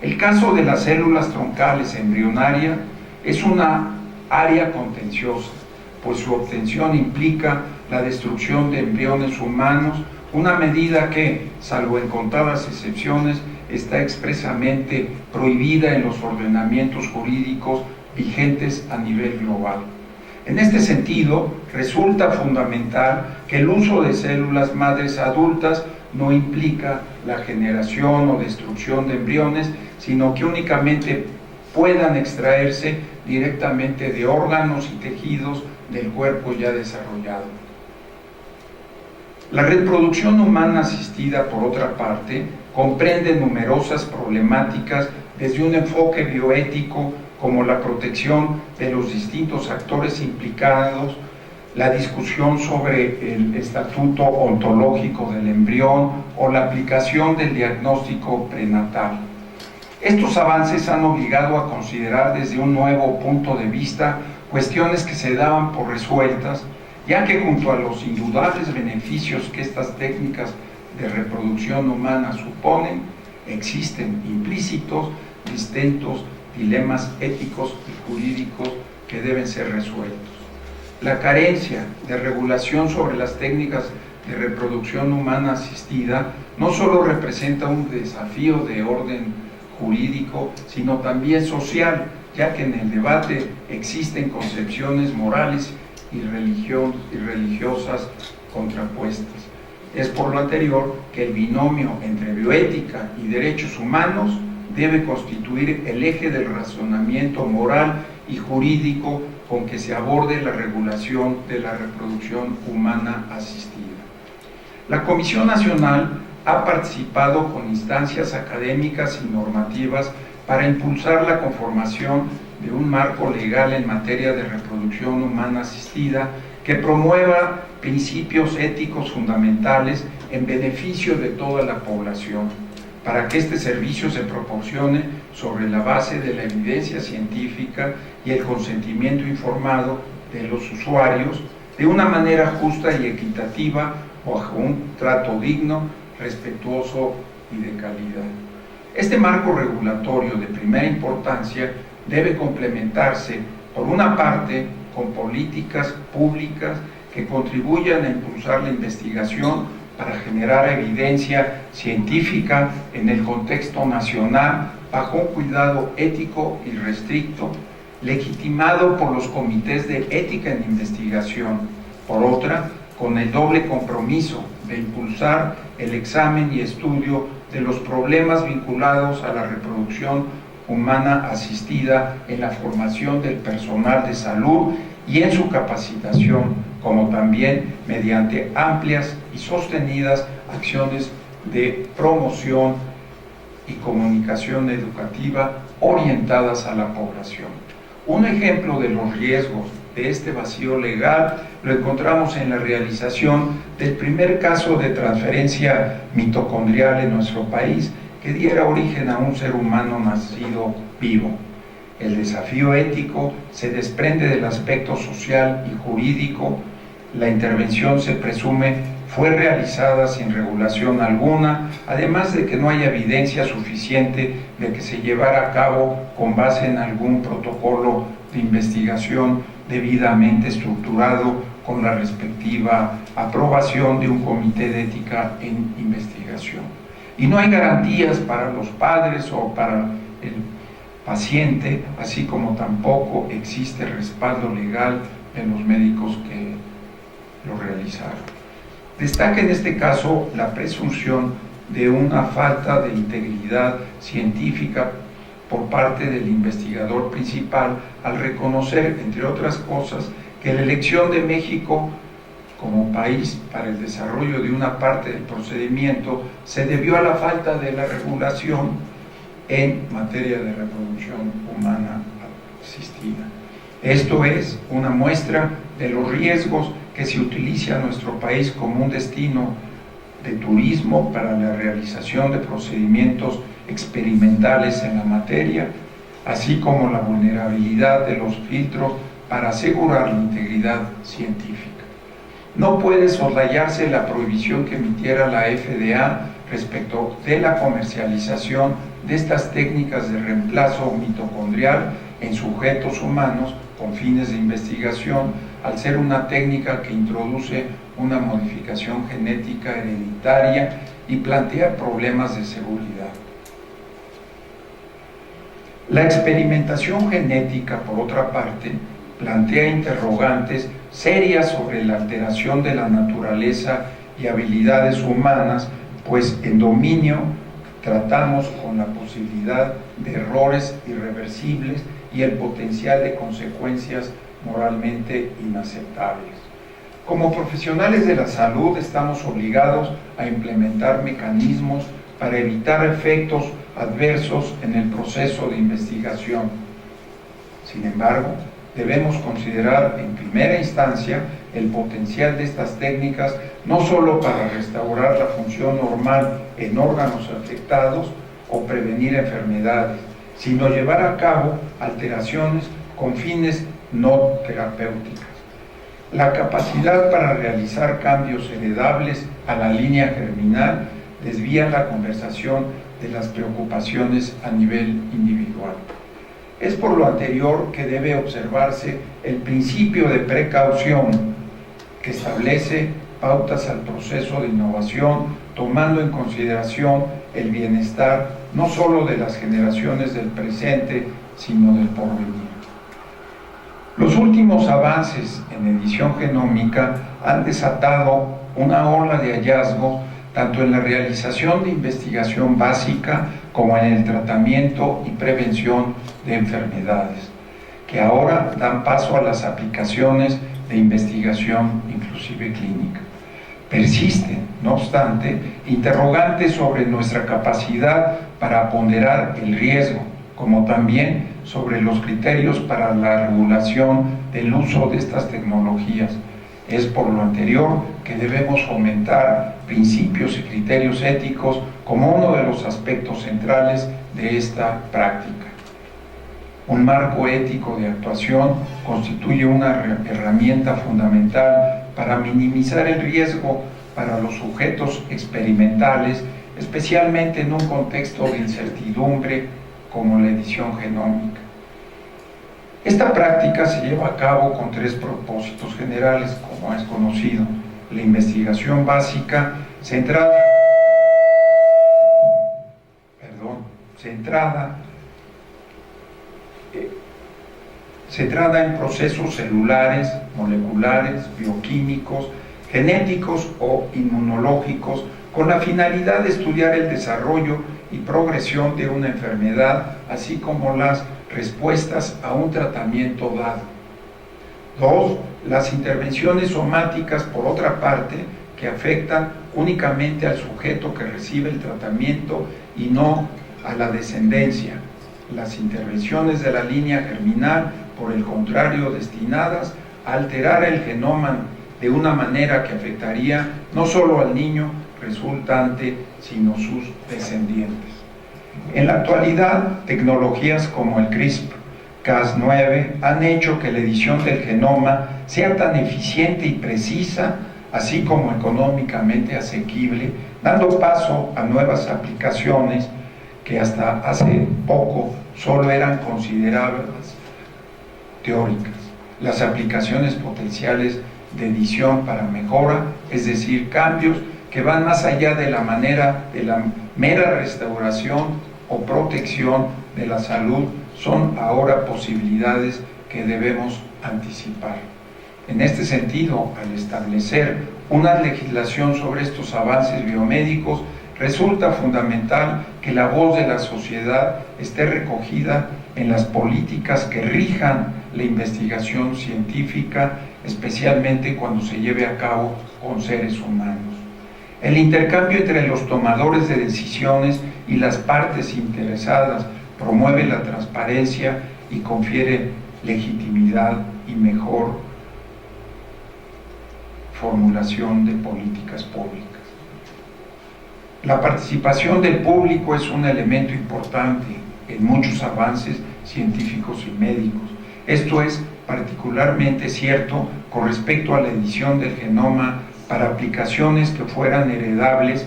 El caso de las células troncales embrionarias es una área contenciosa, pues su obtención implica la destrucción de embriones humanos, una medida que, salvo en contadas excepciones, está expresamente prohibida en los ordenamientos jurídicos vigentes a nivel global. En este sentido, resulta fundamental que el uso de células madres adultas no implica la generación o destrucción de embriones, sino que únicamente puedan extraerse directamente de órganos y tejidos del cuerpo ya desarrollado. La reproducción humana asistida, por otra parte, comprende numerosas problemáticas desde un enfoque bioético como la protección de los distintos actores implicados, la discusión sobre el estatuto ontológico del embrión o la aplicación del diagnóstico prenatal. Estos avances han obligado a considerar desde un nuevo punto de vista cuestiones que se daban por resueltas, ya que junto a los indudables beneficios que estas técnicas de reproducción humana suponen, existen implícitos distintos dilemas éticos y jurídicos que deben ser resueltos. La carencia de regulación sobre las técnicas de reproducción humana asistida no solo representa un desafío de orden jurídico, sino también social, ya que en el debate existen concepciones morales y religiosas contrapuestas. Es por lo anterior que el binomio entre bioética y derechos humanos debe constituir el eje del razonamiento moral y jurídico con que se aborde la regulación de la reproducción humana asistida. La Comisión Nacional ha participado con instancias académicas y normativas para impulsar la conformación de un marco legal en materia de reproducción humana asistida que promueva principios éticos fundamentales en beneficio de toda la población, para que este servicio se proporcione sobre la base de la evidencia científica y el consentimiento informado de los usuarios de una manera justa y equitativa bajo un trato digno, respetuoso y de calidad. Este marco regulatorio de primera importancia debe complementarse, por una parte, con políticas públicas que contribuyan a impulsar la investigación para generar evidencia científica en el contexto nacional bajo un cuidado ético y restricto, legitimado por los comités de ética en investigación. Por otra, con el doble compromiso de impulsar el examen y estudio de los problemas vinculados a la reproducción humana asistida en la formación del personal de salud y en su capacitación, como también mediante amplias y sostenidas acciones de promoción y comunicación educativa orientadas a la población. Un ejemplo de los riesgos de este vacío legal lo encontramos en la realización del primer caso de transferencia mitocondrial en nuestro país que diera origen a un ser humano nacido vivo. El desafío ético se desprende del aspecto social y jurídico. La intervención, se presume, fue realizada sin regulación alguna, además de que no hay evidencia suficiente de que se llevara a cabo con base en algún protocolo de investigación debidamente estructurado con la respectiva aprobación de un comité de ética en investigación. Y no hay garantías para los padres o para el paciente, así como tampoco existe respaldo legal de los médicos que lo realizaron. Destaca en este caso la presunción de una falta de integridad científica por parte del investigador principal al reconocer, entre otras cosas, que la elección de México como país para el desarrollo de una parte del procedimiento se debió a la falta de la regulación en materia de reproducción humana asistida. Esto es una muestra de los riesgos que se utiliza a nuestro país como un destino de turismo para la realización de procedimientos experimentales en la materia, así como la vulnerabilidad de los filtros para asegurar la integridad científica. No puede soslayarse la prohibición que emitiera la FDA respecto de la comercialización de estas técnicas de reemplazo mitocondrial en sujetos humanos con fines de investigación, al ser una técnica que introduce una modificación genética hereditaria y plantea problemas de seguridad. La experimentación genética, por otra parte, plantea interrogantes serias sobre la alteración de la naturaleza y habilidades humanas, pues en dominio tratamos con la posibilidad de errores irreversibles y el potencial de consecuencias moralmente inaceptables. Como profesionales de la salud estamos obligados a implementar mecanismos para evitar efectos adversos en el proceso de investigación. Sin embargo, debemos considerar en primera instancia el potencial de estas técnicas no solo para restaurar la función normal en órganos afectados o prevenir enfermedades, sino llevar a cabo alteraciones con fines no terapéuticas. La capacidad para realizar cambios heredables a la línea germinal desvía la conversación de las preocupaciones a nivel individual. Es por lo anterior que debe observarse el principio de precaución que establece pautas al proceso de innovación, tomando en consideración el bienestar no solo de las generaciones del presente, sino del porvenir. Los últimos avances en edición genómica han desatado una ola de hallazgos tanto en la realización de investigación básica como en el tratamiento y prevención de enfermedades, que ahora dan paso a las aplicaciones de investigación inclusive clínica. Persisten, no obstante, interrogantes sobre nuestra capacidad para ponderar el riesgo, como también sobre los criterios para la regulación del uso de estas tecnologías. Es por lo anterior que debemos fomentar principios y criterios éticos como uno de los aspectos centrales de esta práctica. Un marco ético de actuación constituye una herramienta fundamental para minimizar el riesgo para los sujetos experimentales, especialmente en un contexto de incertidumbre como la edición genómica. Esta práctica se lleva a cabo con tres propósitos generales, como es conocido: la investigación básica centrada en procesos celulares, moleculares, bioquímicos, genéticos o inmunológicos, con la finalidad de estudiar el desarrollo y progresión de una enfermedad, así como las respuestas a un tratamiento dado. 2. Las intervenciones somáticas, por otra parte, que afectan únicamente al sujeto que recibe el tratamiento y no a la descendencia. Las intervenciones de la línea germinal, por el contrario, destinadas a alterar el genoma de una manera que afectaría no solo al niño resultante, sino sus descendientes. En la actualidad, tecnologías como el CRISPR-Cas9 han hecho que la edición del genoma sea tan eficiente y precisa, así como económicamente asequible, dando paso a nuevas aplicaciones que hasta hace poco solo eran consideradas teóricas. Las aplicaciones potenciales de edición para mejora, es decir, cambios que van más allá de la mera restauración o protección de la salud, son ahora posibilidades que debemos anticipar. En este sentido, al establecer una legislación sobre estos avances biomédicos, resulta fundamental que la voz de la sociedad esté recogida en las políticas que rijan la investigación científica especialmente cuando se lleve a cabo con seres humanos. El intercambio entre los tomadores de decisiones y las partes interesadas promueve la transparencia y confiere legitimidad y mejor formulación de políticas públicas. La participación del público es un elemento importante en muchos avances científicos y médicos. Esto es particularmente cierto con respecto a la edición del genoma para aplicaciones que fueran heredables,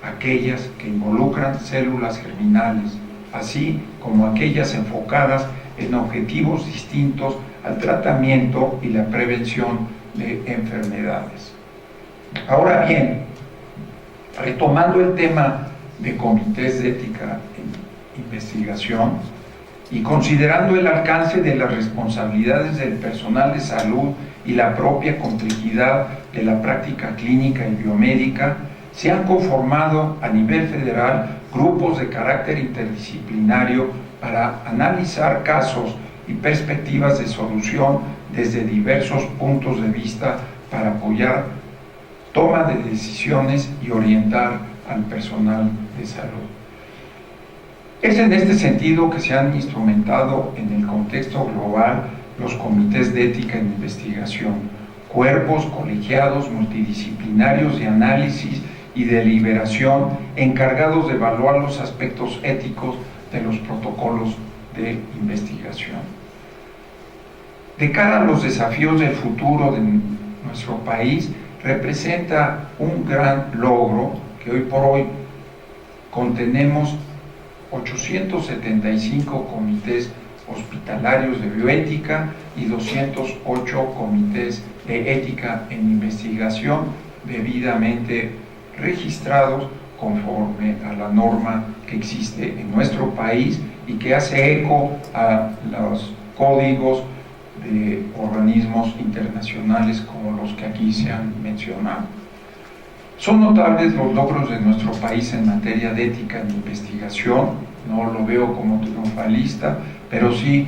aquellas que involucran células germinales, así como aquellas enfocadas en objetivos distintos al tratamiento y la prevención de enfermedades. Ahora bien, retomando el tema de comités de ética en investigación y considerando el alcance de las responsabilidades del personal de salud y la propia complejidad de la práctica clínica y biomédica, se han conformado a nivel federal grupos de carácter interdisciplinario para analizar casos y perspectivas de solución desde diversos puntos de vista para apoyar toma de decisiones y orientar al personal de salud. Es en este sentido que se han instrumentado en el contexto global los comités de ética en investigación, cuerpos colegiados multidisciplinarios de análisis y deliberación encargados de evaluar los aspectos éticos de los protocolos de investigación. De cara a los desafíos del futuro de nuestro país, representa un gran logro que hoy por hoy contenemos 875 comités hospitalarios de bioética y 208 comités de ética en investigación debidamente registrados conforme a la norma que existe en nuestro país y que hace eco a los códigos de organismos internacionales como los que aquí se han mencionado. Son notables los logros de nuestro país en materia de ética en investigación, no lo veo como triunfalista, pero sí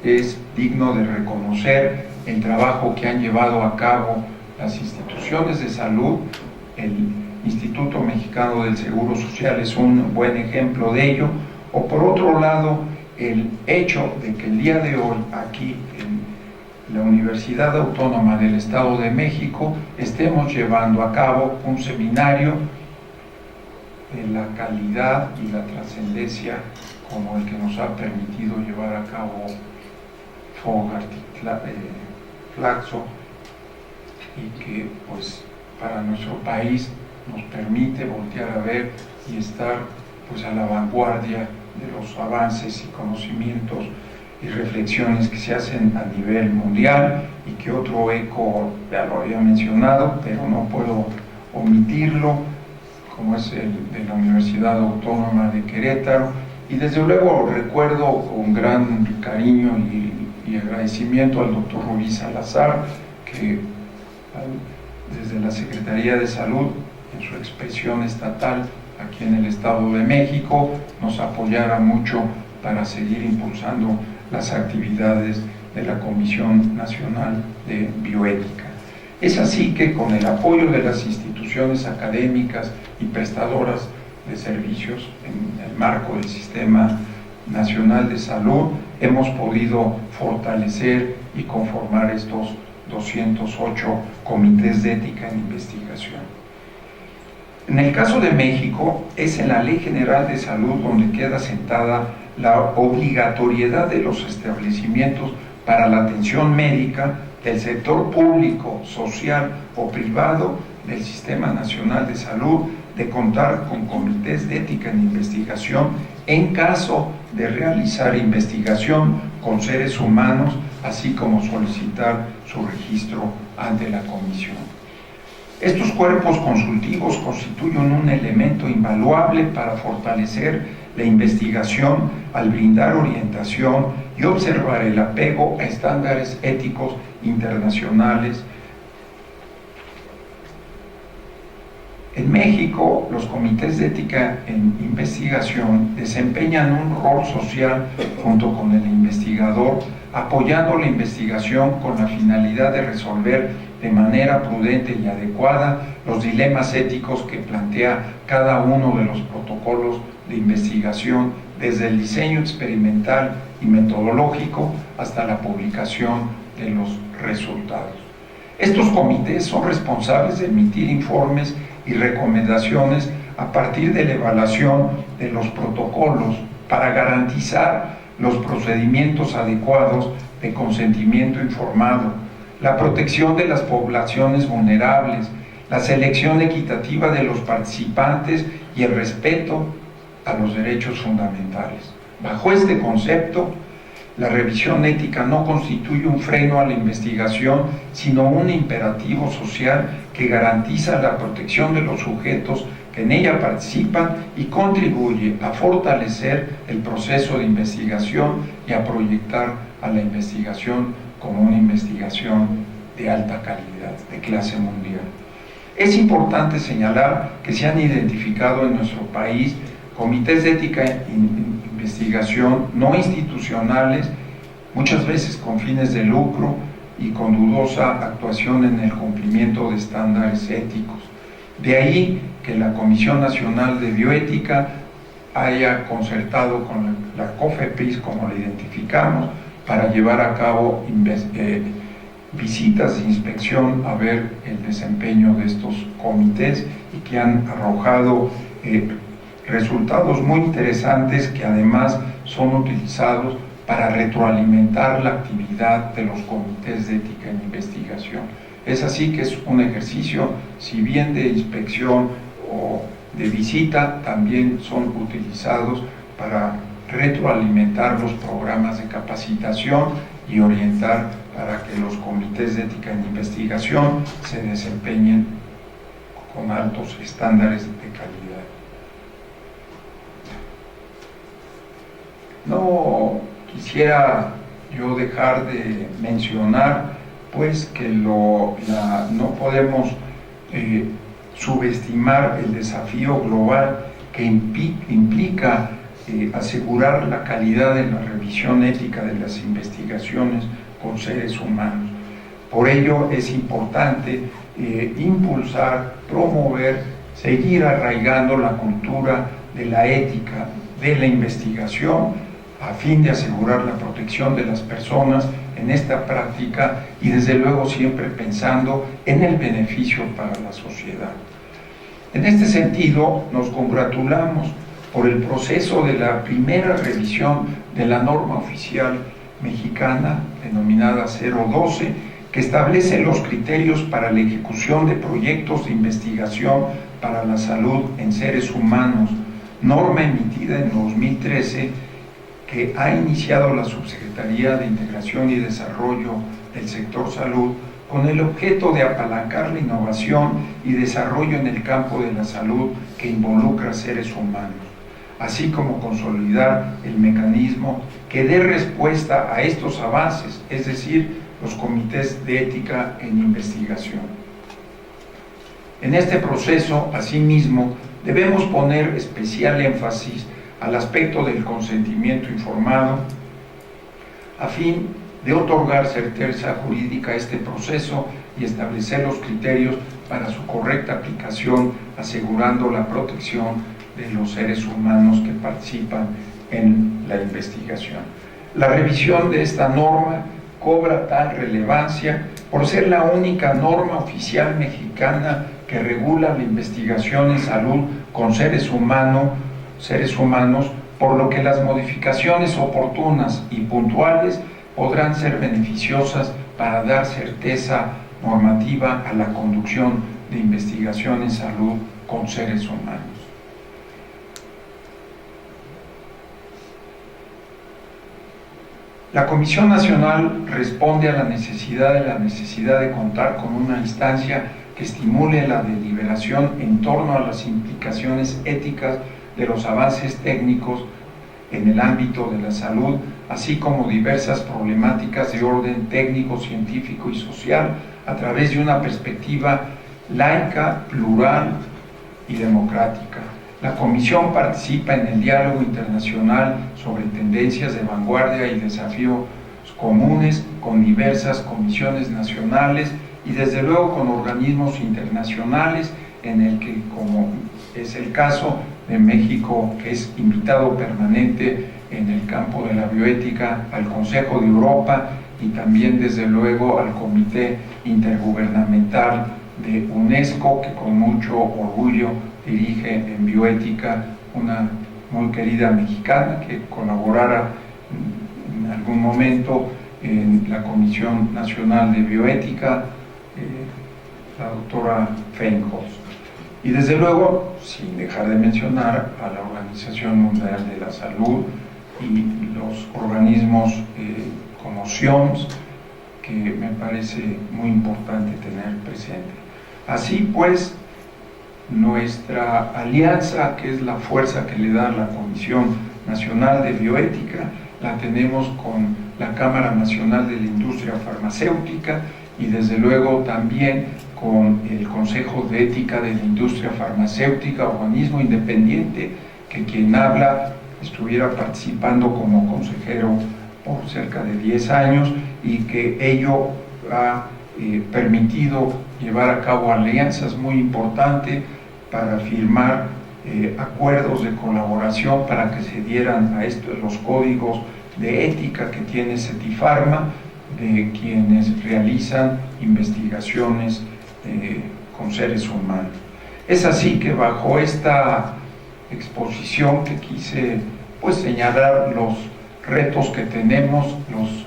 es digno de reconocer el trabajo que han llevado a cabo las instituciones de salud. El Instituto Mexicano del Seguro Social es un buen ejemplo de ello, o por otro lado, el hecho de que el día de hoy aquí en la Universidad Autónoma del Estado de México estemos llevando a cabo un seminario de la calidad y la trascendencia como el que nos ha permitido llevar a cabo Fogart y Flaxo, y que pues para nuestro país nos permite voltear a ver y estar pues a la vanguardia de los avances y conocimientos y reflexiones que se hacen a nivel mundial, y que otro eco ya lo había mencionado, pero no puedo omitirlo, como es el de la Universidad Autónoma de Querétaro, y desde luego recuerdo con gran cariño y agradecimiento al doctor Rubí Salazar, que desde la Secretaría de Salud, en su expresión estatal aquí en el Estado de México, nos apoyara mucho para seguir impulsando las actividades de la Comisión Nacional de Bioética. Es así que con el apoyo de las instituciones académicas y prestadoras de servicios en el marco del Sistema Nacional de Salud, hemos podido fortalecer y conformar estos 208 comités de ética en investigación. En el caso de México, es en la Ley General de Salud donde queda sentada la obligatoriedad de los establecimientos para la atención médica del sector público, social o privado del Sistema Nacional de Salud de contar con comités de ética en investigación en caso de realizar investigación con seres humanos, así como solicitar su registro ante la Comisión. Estos cuerpos consultivos constituyen un elemento invaluable para fortalecer la investigación al brindar orientación y observar el apego a estándares éticos internacionales. En México, los comités de ética en investigación desempeñan un rol social junto con el investigador apoyando la investigación con la finalidad de resolver de manera prudente y adecuada los dilemas éticos que plantea cada uno de los protocolos de investigación, desde el diseño experimental y metodológico hasta la publicación de los resultados. Estos comités son responsables de emitir informes y recomendaciones a partir de la evaluación de los protocolos para garantizar los procedimientos adecuados de consentimiento informado, la protección de las poblaciones vulnerables, la selección equitativa de los participantes y el respeto a los derechos fundamentales. Bajo este concepto, la revisión ética no constituye un freno a la investigación, sino un imperativo social que garantiza la protección de los sujetos que en ella participan y contribuye a fortalecer el proceso de investigación y a proyectar a la investigación como una investigación de alta calidad, de clase mundial. Es importante señalar que se han identificado en nuestro país comités de ética en investigación no institucionales, muchas veces con fines de lucro y con dudosa actuación en el cumplimiento de estándares éticos. De ahí que la Comisión Nacional de Bioética haya concertado con la COFEPRIS, como la identificamos, para llevar a cabo visitas de inspección a ver el desempeño de estos comités y que han arrojado resultados muy interesantes que además son utilizados para retroalimentar la actividad de los comités de ética en investigación. Es así que es un ejercicio, si bien de inspección o de visita, también son utilizados para retroalimentar los programas de capacitación y orientar para que los comités de ética en investigación se desempeñen con altos estándares de calidad. No quisiera yo dejar de mencionar pues que no podemos subestimar el desafío global que implica asegurar la calidad de la revisión ética de las investigaciones con seres humanos. Por ello es importante impulsar, promover, seguir arraigando la cultura de la ética de la investigación a fin de asegurar la protección de las personas en esta práctica y desde luego siempre pensando en el beneficio para la sociedad. En este sentido, nos congratulamos por el proceso de la primera revisión de la norma oficial mexicana denominada 012, que establece los criterios para la ejecución de proyectos de investigación para la salud en seres humanos, norma emitida en 2013 que ha iniciado la Subsecretaría de Integración y Desarrollo del Sector Salud con el objeto de apalancar la innovación y desarrollo en el campo de la salud que involucra seres humanos, así como consolidar el mecanismo que dé respuesta a estos avances, es decir, los comités de ética en investigación. En este proceso, asimismo, debemos poner especial énfasis al aspecto del consentimiento informado, a fin de otorgar certeza jurídica a este proceso y establecer los criterios para su correcta aplicación, asegurando la protección de los seres humanos que participan en la investigación. La revisión de esta norma cobra tal relevancia por ser la única norma oficial mexicana que regula la investigación en salud con seres humanos, por lo que las modificaciones oportunas y puntuales podrán ser beneficiosas para dar certeza normativa a la conducción de investigación en salud con seres humanos. La Comisión Nacional responde a la necesidad de contar con una instancia que estimule la deliberación en torno a las implicaciones éticas de los avances técnicos en el ámbito de la salud, así como diversas problemáticas de orden técnico, científico y social, a través de una perspectiva laica, plural y democrática. La Comisión participa en el diálogo internacional sobre tendencias de vanguardia y desafíos comunes con diversas comisiones nacionales y desde luego con organismos internacionales, en el que, como es el caso de México, que es invitado permanente en el campo de la bioética al Consejo de Europa, y también desde luego al Comité Intergubernamental de UNESCO, que con mucho orgullo dirige en bioética una muy querida mexicana que colaborara en algún momento en la Comisión Nacional de Bioética, la doctora Feinholz. Y desde luego, sin dejar de mencionar a la Organización Mundial de la Salud y los organismos como OMS, que me parece muy importante tener presente. Así pues, nuestra alianza, que es la fuerza que le da la Comisión Nacional de Bioética, la tenemos con la Cámara Nacional de la Industria Farmacéutica y desde luego también con el Consejo de Ética de la Industria Farmacéutica, organismo independiente que quien habla estuviera participando como consejero por cerca de 10 años y que ello ha permitido llevar a cabo alianzas muy importantes para firmar acuerdos de colaboración para que se dieran a estos los códigos de ética que tiene CETIPHARMA, de quienes realizan investigaciones con seres humanos. Es así que bajo esta exposición que quise pues señalar los retos que tenemos, los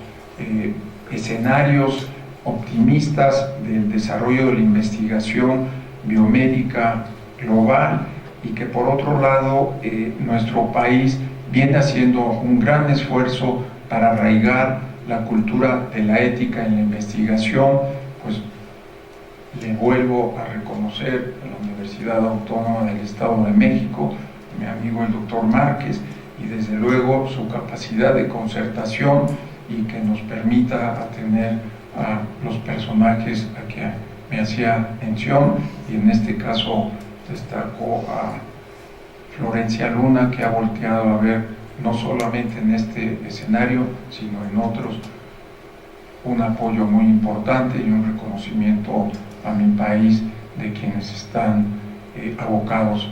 escenarios optimistas del desarrollo de la investigación biomédica global, y que por otro lado nuestro país viene haciendo un gran esfuerzo para arraigar la cultura de la ética en la investigación. Pues le vuelvo a reconocer a la Universidad Autónoma del Estado de México, mi amigo el doctor Márquez, y desde luego su capacidad de concertación y que nos permita tener a los personajes a que me hacía mención, y en este caso destaco a Florencia Luna, que ha volteado a ver no solamente en este escenario, sino en otros, un apoyo muy importante y un reconocimiento a mi país de quienes están abocados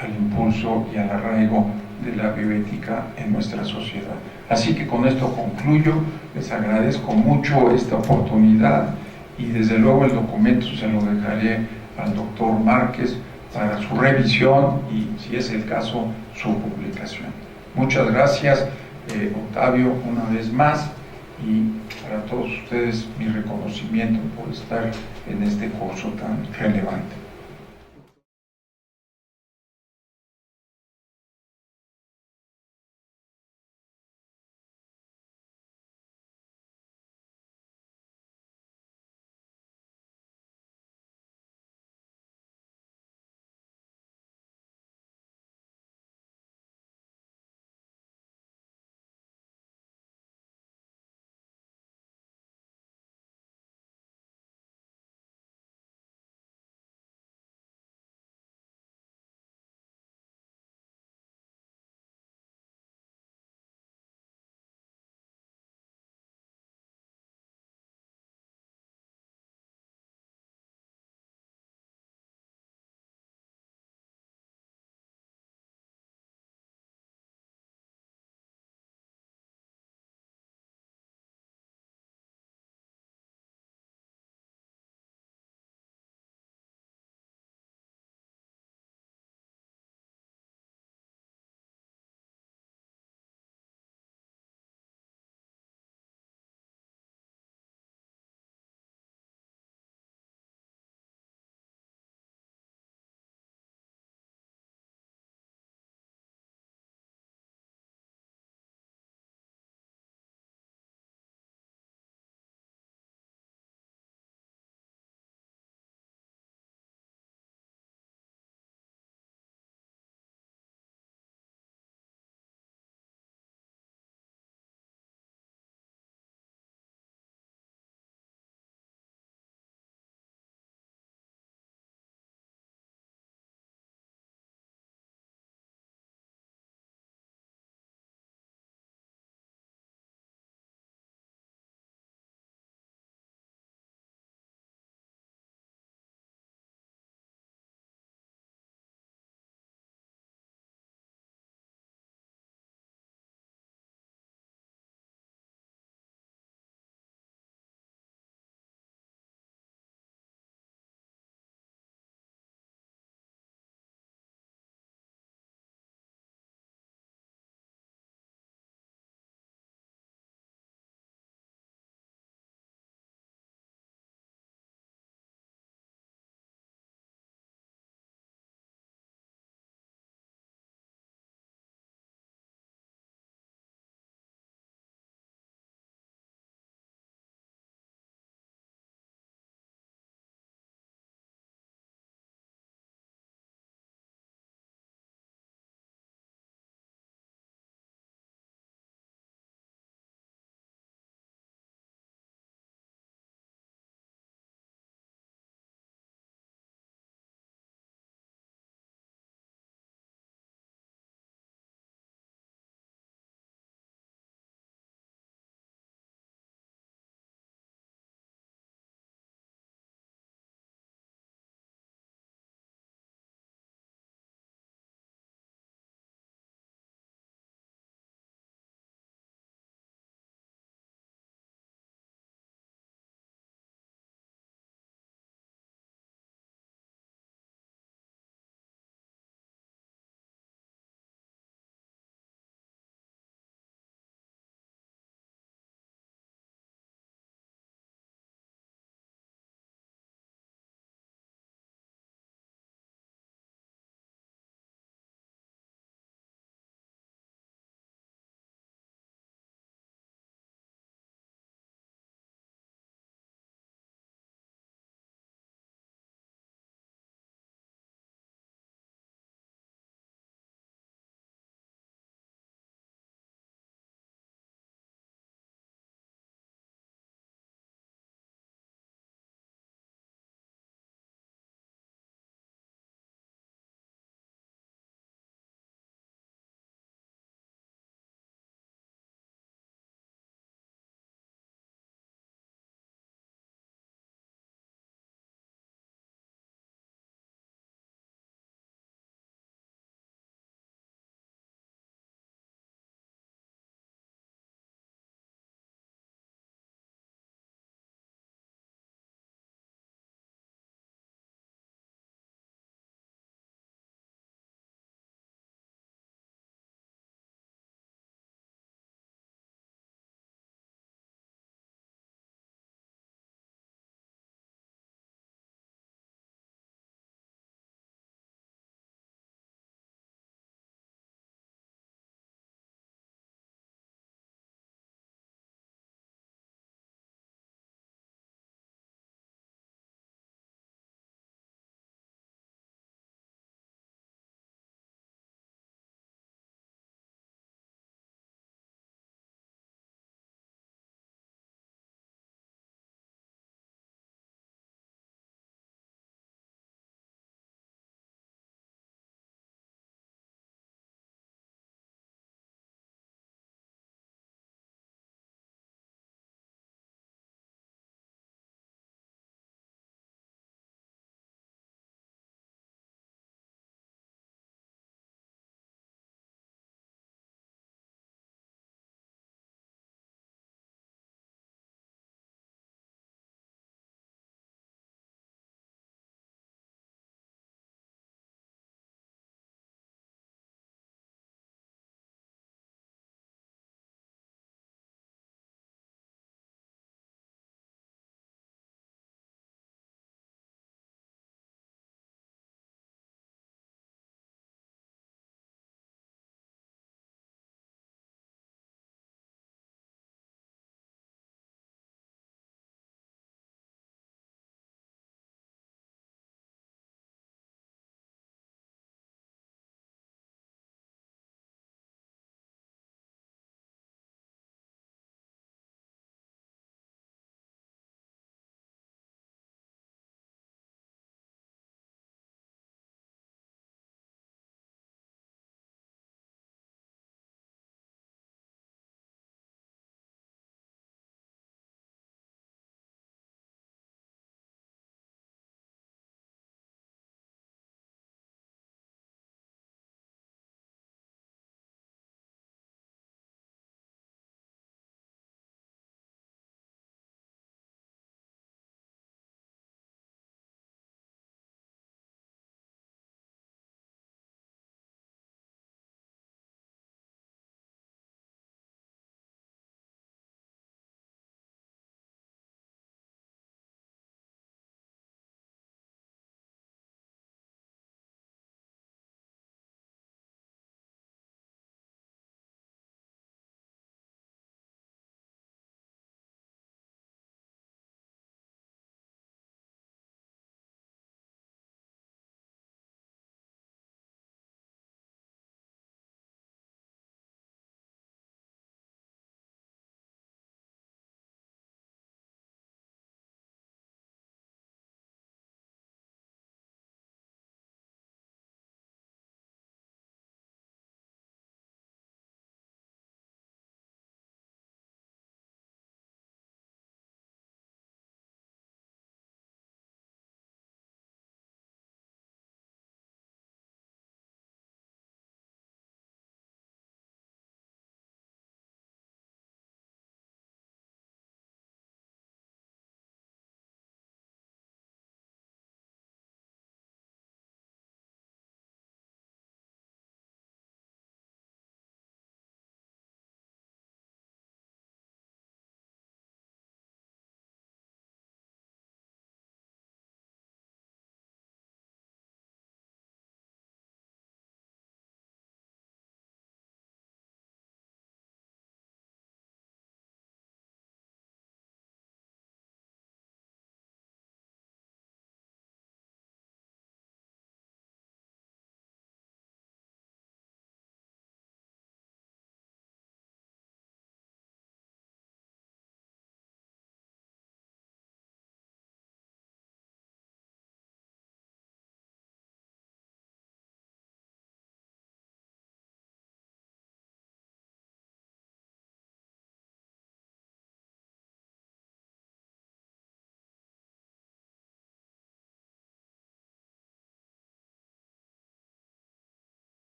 al impulso y al arraigo de la bioética en nuestra sociedad. Así que con esto concluyo, les agradezco mucho esta oportunidad y desde luego el documento se lo dejaré al doctor Márquez para su revisión y, si es el caso, su publicación. Muchas gracias, Octavio, una vez más, y para todos ustedes mi reconocimiento por estar en este curso tan relevante.